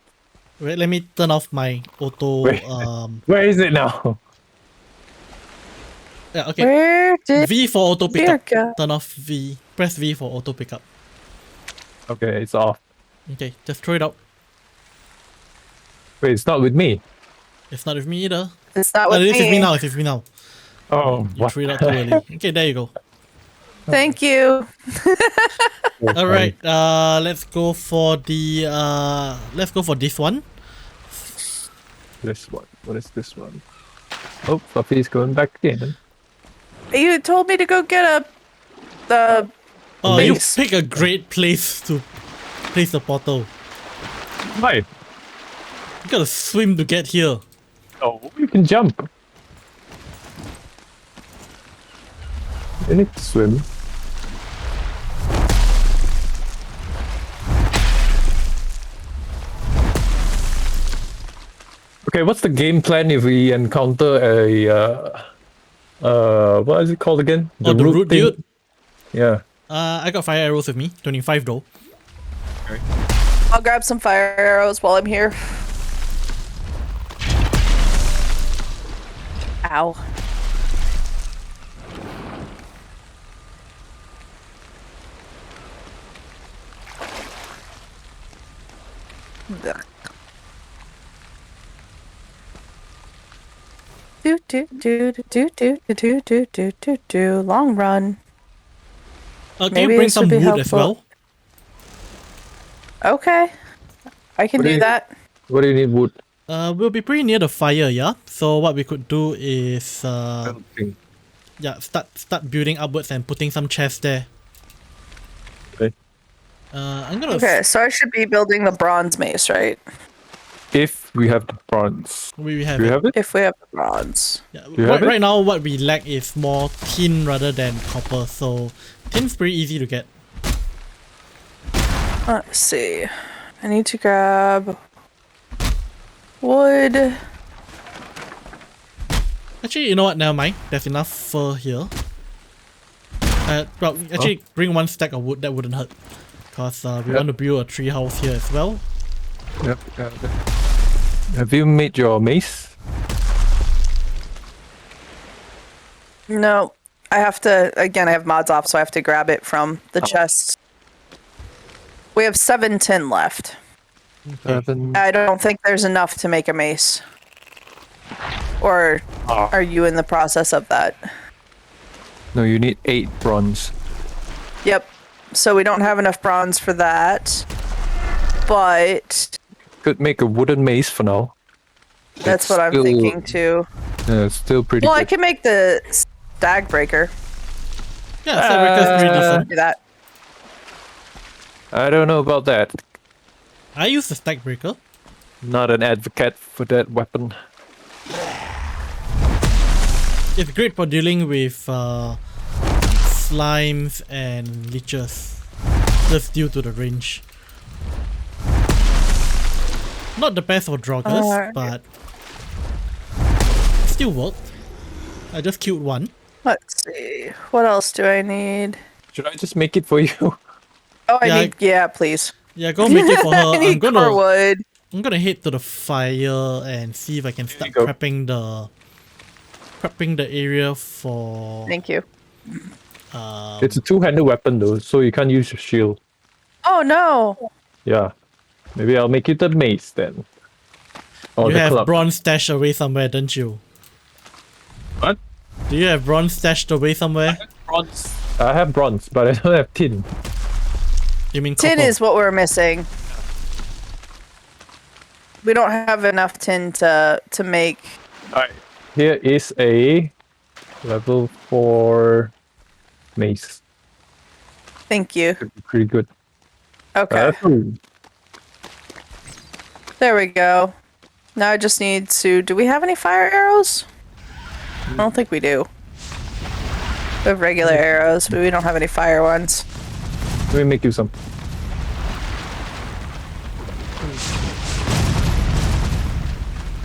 Wait, let me turn off my auto Wait. Where is it now? yeah, okay. Where did V for auto Dear pickup. God. Turn off V. Press V for auto pickup. Okay, it's off. Okay, just throw it out. Wait, it's not with me. It's not with me either. It's not Oh, with it is with me me. now. It's with me now. Oh, You threw it out too early. Okay, there you go. Thank you. All right. Let's go for the this one. This one. What is this one? Oh, Fluffy's going back again. You told me to go get the Oh, you Mace. pick a great place to place the portal. Why? You gotta swim to get here. Oh, you can jump. You need to swim. Okay, what's the game plan if we encounter a what is it called again? The root thing? dude. Yeah. I got fire arrows with me. 25 though. I'll grab some fire arrows while I'm here. Ow. Ugh. Do. Long run. Can Maybe you bring this some would wood be as helpful. well? Okay. I can What do do you- that. What do you need wood? We'll be pretty near the fire, yeah? So what we could do is Okay. yeah, start building upwards and putting some chests there. Okay. I'm gonna Okay, so I should be building the bronze mace, right? If we have the bronze. we have Do you it. have it? If we have the bronze. Yeah, you have it? right now what we lack is more tin rather than copper, so tin's pretty easy to get. Let's see. I need to grab wood. Actually, you know what? Never mind. There's enough fur here. Well, actually, bring one stack of wood. That wouldn't hurt, cause we want to build a tree house here as well. Yep. Have you made your mace? No, I have to, again, I have mods off, so I have to grab it from the chest. We have 7 tin left. I don't think there's enough to make a mace. Or are you in the process of that? No, you need 8 bronze. Yep. So we don't have enough bronze for that. But Could make a wooden mace for now. that's It's what I'm still- thinking too. Yeah, it's still pretty Well, I good. can make the stag breaker. Yeah, Fabrica's pretty decent. Do that. I don't know about that. I use the stack breaker. Not an advocate for that weapon. It's great for dealing with slimes and leeches, just due to the range. Not the best for joggers, but still worked. I just killed one. Let's see. What else do I need? Should I just make it for you? Oh, Yeah, yeah, please. Yeah, go make it for her. I need core wood. I'm gonna head to the fire and see if I can start go. prepping the area for Thank you. It's a two-handed weapon though, so you can't use your shield. Oh no. Yeah. Maybe I'll make it the mace then. Or you the have club. bronze stashed away somewhere, don't you? What? Do you have bronze stashed away somewhere? Bronze. I have bronze, but I don't have tin. You mean Tin copper? is what we're missing. We don't have enough tin to make. Alright. Here is a level 4 mace. Thank you. Could be pretty good. Okay. Ooh. There we go. Now I just need to. Do we have any fire arrows? I don't think we do. We have regular arrows, but we don't have any fire ones. Let me make you some.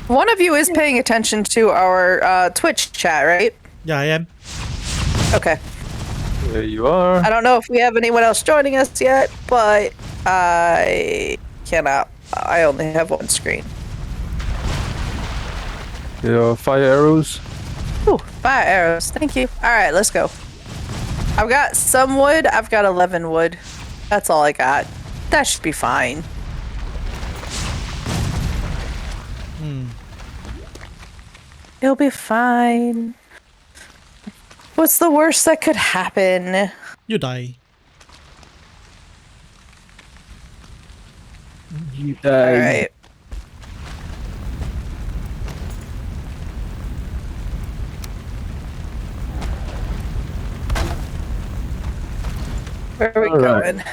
One of you is paying attention to our Twitch chat, right? Yeah, I am. Okay. There you are. I don't know if we have anyone else joining us yet, but I cannot. I only have one screen. Your fire arrows. Ooh, fire arrows. Thank you. All right, let's go. I've got some wood. I've got 11 wood. That's all I got. That should be fine. It'll be fine. What's the worst that could happen? You die. You All right. Where are we All right. going?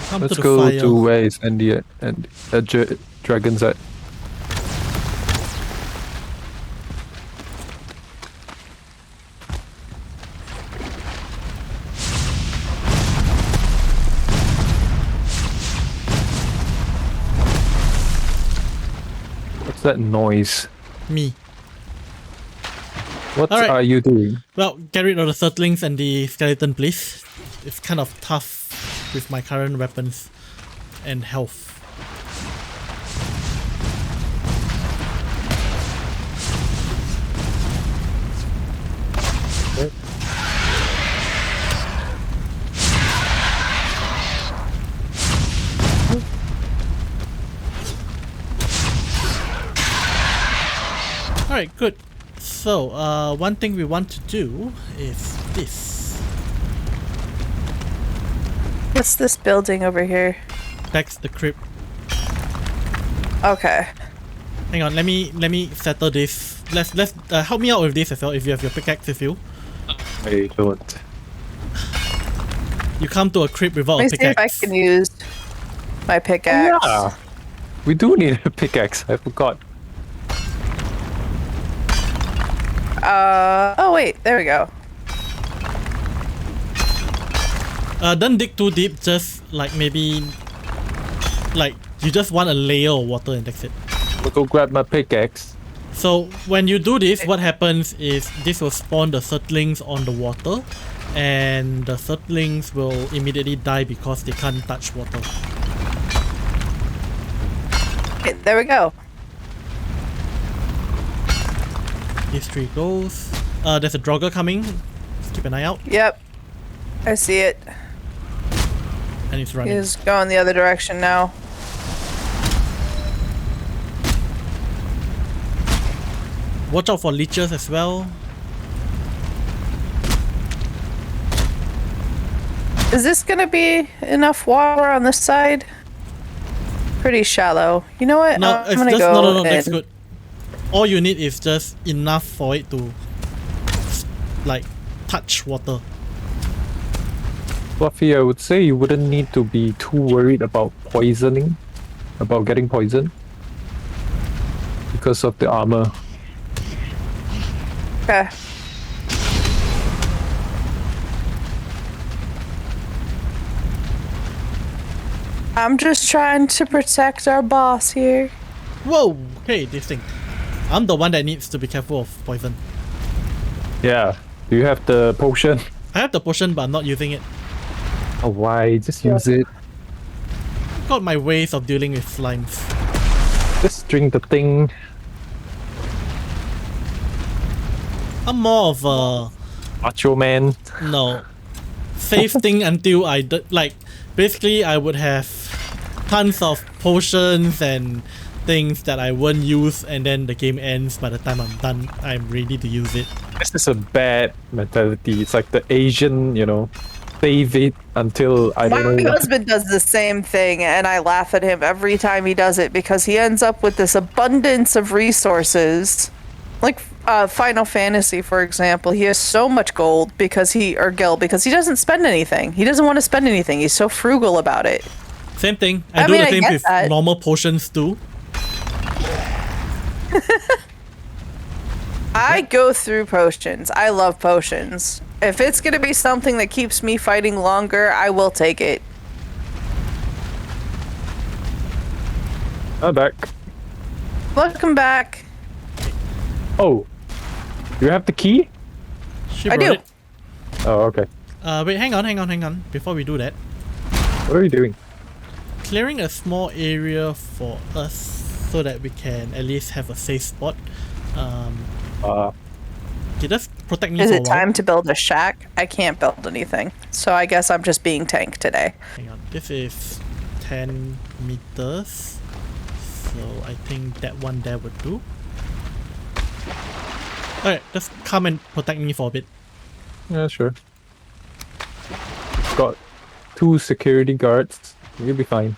Come Let's to the go fire. to where is Andy and Dragon's at. What's that noise? Me. What Alright. are you doing? Well, get rid of the Surtlings and the skeleton, please. It's kind of tough with my current weapons. and health. Alright, good. So, one thing we want to do is this. What's this building over here? That's the crypt. Okay. Hang on, let me settle this. Let's help me out with this as well if you have your pickaxe with you. I don't. You come to a crypt without Let me a see if I pickaxe. can use my pickaxe. Yeah. We do need a pickaxe. I forgot. Oh wait, there we go. Don't dig too deep, just like maybe like you just want a layer of water and that's it. I'll go grab my pickaxe. So when you do this, what happens is this will spawn the Surtlings on the water, and the Surtlings will immediately die because they can't touch water. Okay, there we go. These three goes. There's a Draugr coming. Just keep an eye out. Yep. I see it. And it's running. He's going the other direction now. Watch out for leeches as well. Is this gonna be enough water on this side? Pretty shallow. You know what? No, I'm it's gonna just go no. That's in. good. All you need is just enough for it to like touch water. Fluffy, I would say you wouldn't need to be too worried about poisoning, about getting poisoned, because of the armor. Okay. I'm just trying to protect our boss here. Whoa! Hey, this thing. I'm the one that needs to be careful of poison. Yeah. Do you have the potion? I have the potion, but I'm not using it. Oh, why? Just use it. I've got my ways of dealing with slimes. Just drink the thing. I'm more of a Macho man. no safe thing until like basically I would have tons of potions and things that I won't use, and then the game ends. By the time I'm done, I'm ready to use it. This is a bad mentality. It's like the Asian, save it until I don't My know. husband does the same thing, and I laugh at him every time he does it because he ends up with this abundance of resources. Like Final Fantasy, for example, he has so much gold because he doesn't spend anything. He doesn't want to spend anything. He's so frugal about it. Same thing. I I do mean, the I same get with that. normal potions too. I go through potions. I love potions. If it's gonna be something that keeps me fighting longer, I will take it. I'm back. Welcome back. Oh, you have the key? She I brought do. it. Oh, okay. Wait, hang on. Before we do that, What are you doing? clearing a small area for us so that we can at least have a safe spot. Okay, just protect me Is for a it while. time to build a shack? I can't build anything. So I guess I'm just being tank today. Hang on, this is 10 meters. So I think that one there would do. Alright, just come and protect me for a bit. Yeah, sure. Got 2 security guards. You'll be fine.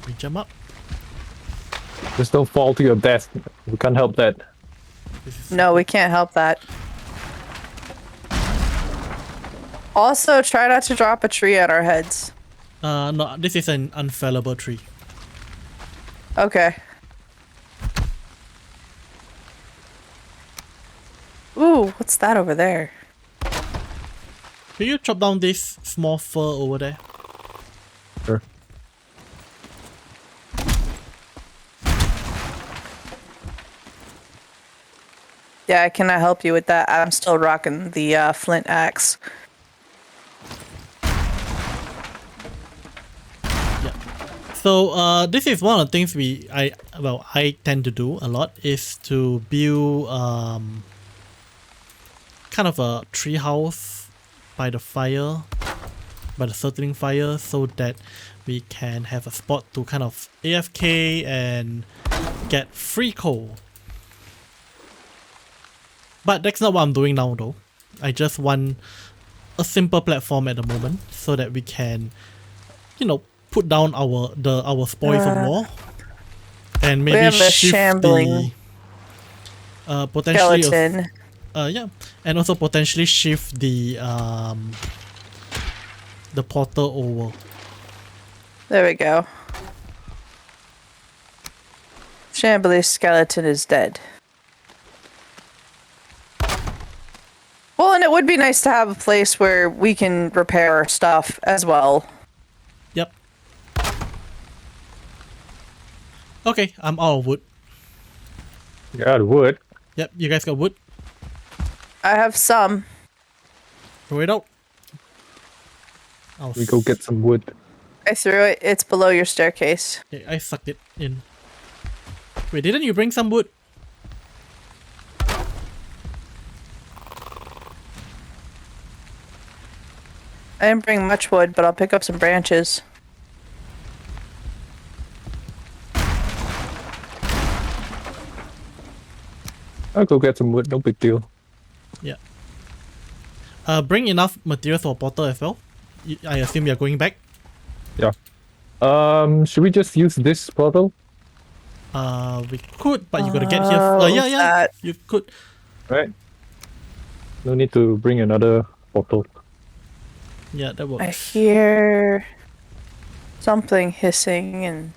We jump up. Just don't fall to your death. We can't help that. This is No, we can't help that. Also, try not to drop a tree on our heads. no, this is an unfellable tree. Okay. Ooh, what's that over there? Can you chop down this small fir over there? Sure. Yeah, can I help you with that? I'm still rocking the flint axe. So this is one of the things I tend to do a lot is to build kind of a tree house by the fire, by the circling fire, so that we can have a spot to kind of AFK and get free coal. But that's not what I'm doing now though. I just want a simple platform at the moment so that we can, you know, put down our spoils of war and maybe have a shift shambling the potentially skeleton. yeah, and also potentially shift the portal over. There we go. Shambling skeleton is dead. Well, and it would be nice to have a place where we can repair our stuff as well. Yep. Okay, I'm out of wood. Yeah, the wood. Yep, you guys got wood? I have some. Throw it out. We go get some wood. I threw it. It's below your staircase. Okay, I sucked it in. Wait, didn't you bring some wood? I didn't bring much wood, but I'll pick up some branches. I'll go get some wood, no big deal. Yeah. Bring enough materials for a portal as well. I assume you're going back. Yeah. Should we just use this portal? We could, but you gotta get here. Yeah, that. you could. Right. No need to bring another portal. Yeah, that I works. hear something hissing and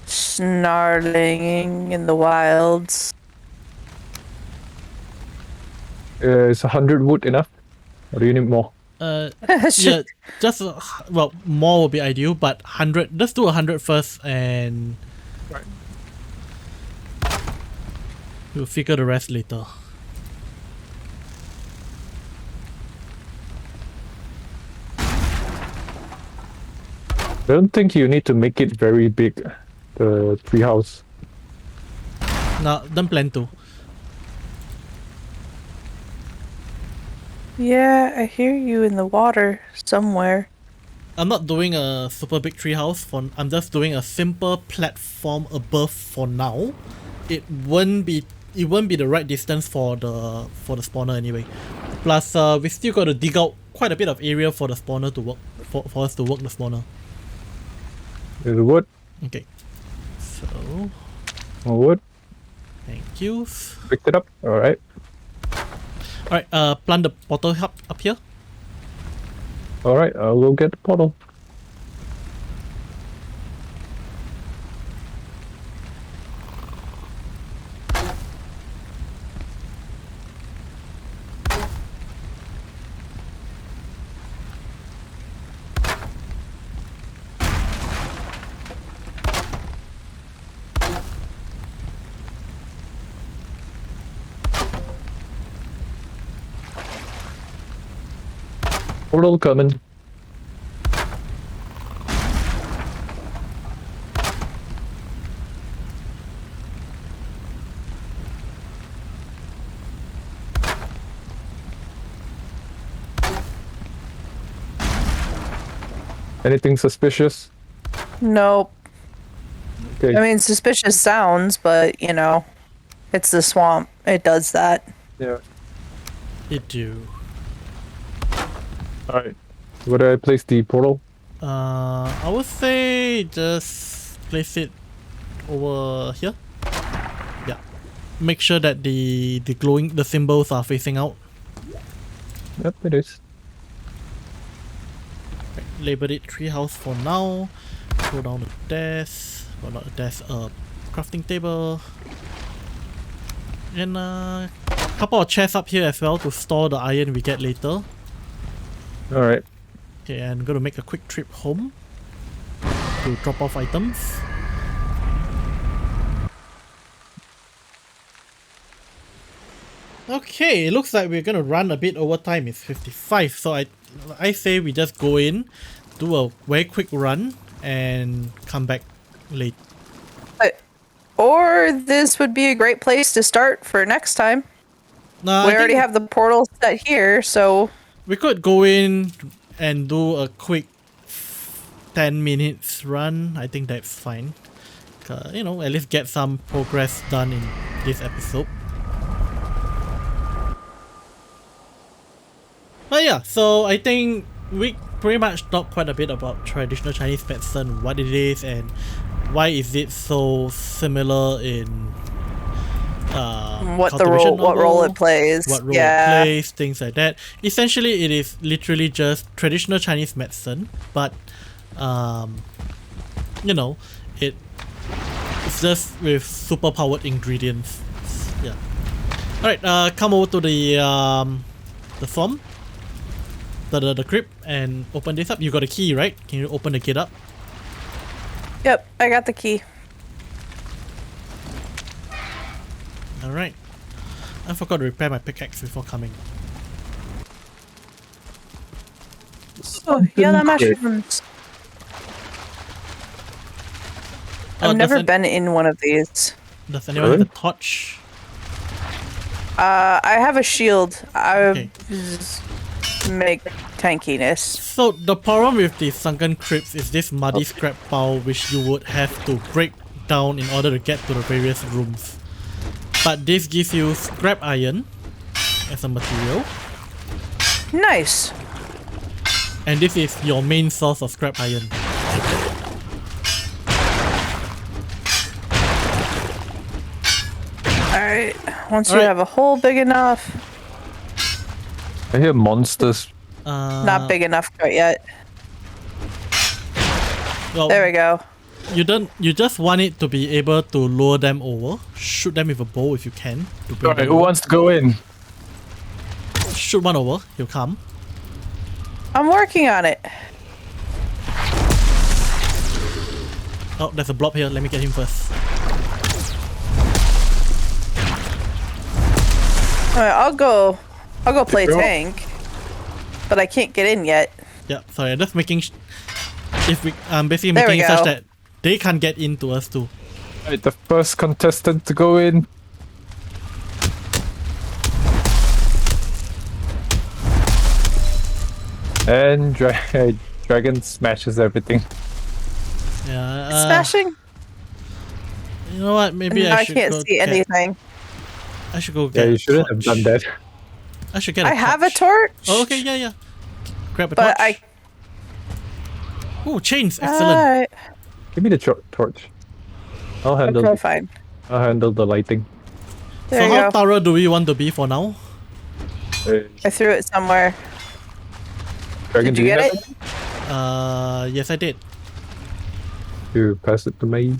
snarling in the wilds. Is 100 wood enough? Or do you need more? Yeah, just well, more would be ideal, but 100. Let's do 100 first, and Right. we'll figure the rest later. I don't think you need to make it very big, the treehouse. No, don't plan to. Yeah, I hear you in the water somewhere. I'm not doing a super big treehouse. I'm just doing a simple platform above for now. It won't be the right distance for the spawner anyway. Plus, we still got to dig out quite a bit of area for the spawner to work for us to work the spawner. There's wood. Okay, so More wood. thank you. Picked it up. Alright. Alright, plant the portal up here. Alright, I'll go get the portal. Portal coming. Anything suspicious? Nope. Okay. I mean, suspicious sounds, but you know, it's the swamp. It does that. Yeah. It do. Alright. Where do I place the portal? I would say just place it over here. Yeah. Make sure that the symbols are facing out. Yep, it is. Right, label it treehouse for now. Go down the desk. Well, not a desk, crafting table. And a couple of chests up here as well to store the iron we get later. Alright. Okay, and I'm gonna make a quick trip home to drop off items. Okay, it looks like we're gonna run a bit over time. It's 55, so I say we just go in, do a very quick run, and come back late. Or this would be a great place to start for next time. Nah, We already have the portal set here, so we could go in and do a quick 10 minutes run. I think that's fine. You know, at least get some progress done in this episode. But yeah, so I think we pretty much talked quite a bit about traditional Chinese medicine, what it is, and why is it so similar in what role it plays. what role it plays, things like that. Essentially, it is literally just traditional Chinese medicine, but you know, it's just with super powered ingredients. Yeah. All right. Come over to the farm, the crypt, and open this up. You got a key, right? Can you open the gate up? Yep, I got the key. All right. I forgot to repair my pickaxe before coming. Oh, yeah, that mushrooms. I've never been in one of these. Does anyone have a torch? I have a shield. Okay. Make tankiness. So the problem with the sunken crypts is this muddy scrap pile which you would have to break down in order to get to the various rooms. But this gives you scrap iron as a material. Nice. And this is your main source of scrap iron. Alright, once you have a hole big enough. I hear monsters. Not big enough quite yet. Well, there we go. You just want it to be able to lure them over. Shoot them with a bow if you can. Alright, who wants to go in? Shoot one over, he'll come. I'm working on it. Oh, there's a blob here. Let me get him first. Alright, I'll go play tank. But I can't get in yet. Yeah, sorry, I'm just making if we basically making it such that they can't get into us too. Alright, the first contestant to go in. And dragon smashes everything. Yeah. Smashing? You know what? Maybe I should. I can't see anything. I should go get. Yeah, you shouldn't have done that. I should get. I have a torch. Oh, okay, yeah. Grab a but torch. Oh, chains! Excellent. Give me the torch. I'll handle. Okay, fine. I'll handle the lighting. There so you how go. thorough do we want to be for now? I threw it somewhere. Dragon, Did you get it? Yes, I did. You pass it to me.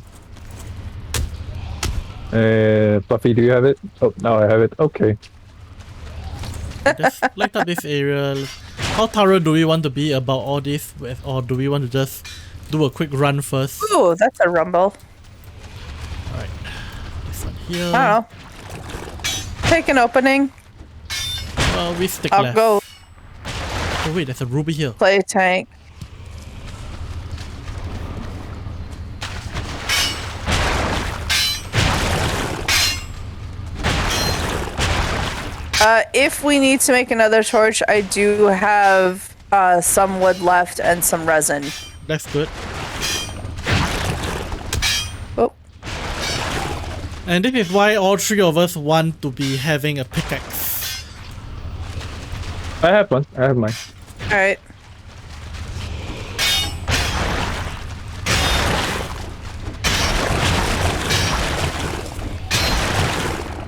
Fluffy, do you have it? Oh, now I have it. Okay. Just light up this area. How thorough do we want to be about all this, or do we want to just do a quick run first? Ooh, that's a rumble. Alright. This one here. I don't know. Take an opening. We stick I'll left. go Oh wait, there's a ruby here. play tank. If we need to make another torch, I do have some wood left and some resin. That's good. Oh. And this is why all three of us want to be having a pickaxe. I have one. I have mine. Alright.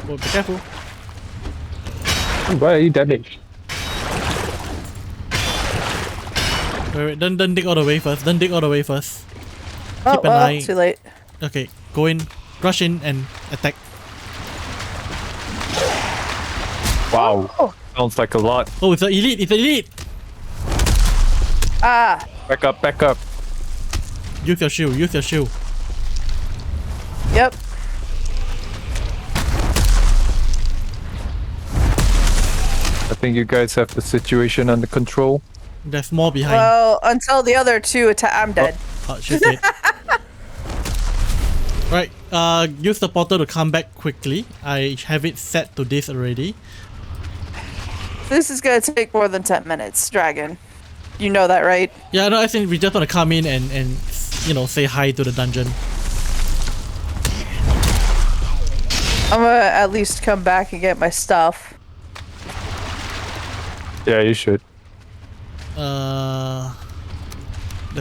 Oh, be careful. Why are you damaged? Wait, don't dig all the way first. Don't dig all the way first. Oh, Keep an eye. too late. Okay, go in, rush in, and attack. Wow. Oh. Sounds like a lot. Oh, it's an elite! It's an elite! Ah, Back up, back up. Use your shield, use your shield. yep. think you guys have the situation under control. There's more behind. Well, until the other two attack, I'm dead. Oh, she's dead. Right, use the portal to come back quickly. I have it set to this already. This is gonna take more than 10 minutes, Dragon. You know that, right? Yeah, no, I think we just want to come in and you know, say hi to the dungeon. I'm gonna at least come back and get my stuff. Yeah, you should. There's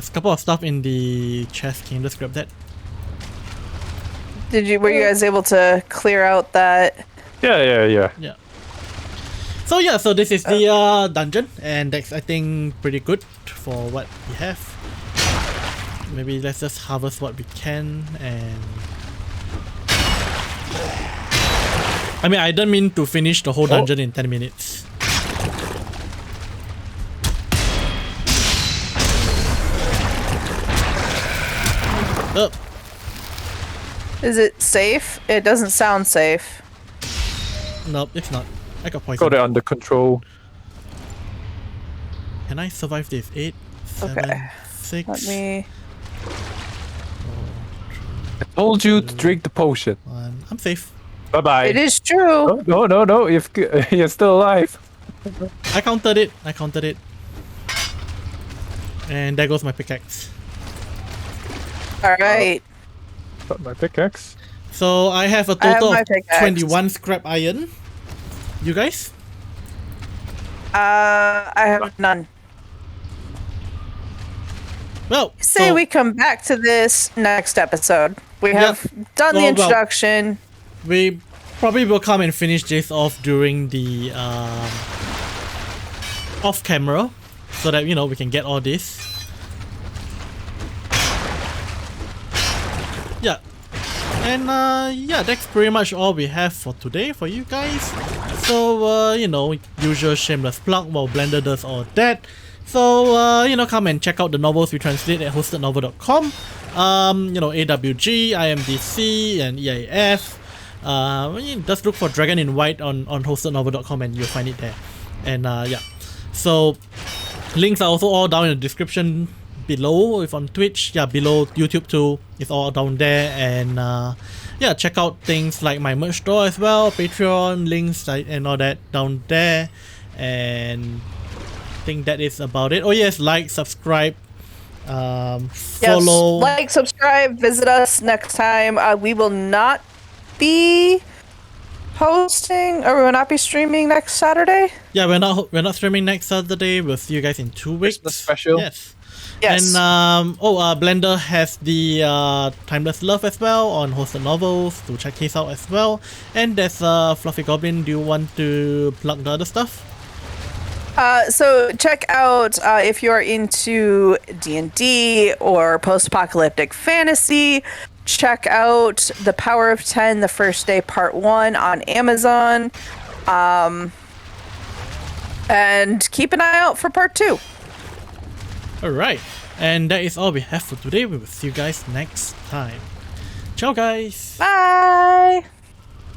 a couple of stuff in the chest. Can you just grab that? Were you guys able to clear out that? Yeah. Yeah. So this is the dungeon, and that's, I think, pretty good for what we have. Maybe let's just harvest what we can, and I mean, I don't mean to finish the whole dungeon in 10 minutes. Oh. Is it safe? It doesn't sound safe. Nope, it's not. I got poison. Got it under control. Can I survive this? 8, 7, Okay. 6. Let me. I told you to drink the potion. 1. I'm safe. Bye bye. It is true. No. You're still alive. I counted it. And there goes my pickaxe. All right. Got my pickaxe. So I have a I have total my of pickaxe. 21 scrap iron. You guys? I have none. Well, Say so we come back to this next episode. We Yeah. have done the Well, introduction. we probably will come and finish this off during the off camera, so that, you know, we can get all this. Yeah. And yeah, that's pretty much all we have for today for you guys. So you know, usual shameless plug while Blender does all that. So you know, come and check out the novels we translate at hostednovel.com. You know, AWG, IMDC, and EAF. Just look for DragonInWhite on hostednovel.com and you'll find it there. And yeah, so links are also all down in the description below. If on Twitch, yeah, below YouTube too, it's all down there. And yeah, check out things like my merch store as well, Patreon links and all that down there. And I think that is about it. Oh yes, like, subscribe, follow. Yes, like, subscribe, visit us next time. We will not be posting, or we will not be streaming next Saturday. Yeah, we're not streaming next Saturday. We'll see you guys in 2 weeks. Christmas special. Yes. Yes. And Blender has the Timeless Love as well on Hosted Novels, to check his out as well. And there's Fluffy Goblin. Do you want to plug the other stuff? So check out if you're into D&D or post-apocalyptic fantasy. Check out The Power of 10, The First Day Part 1 on Amazon. And keep an eye out for Part 2. Alright, and that is all we have for today. We will see you guys next time. Ciao guys! Bye!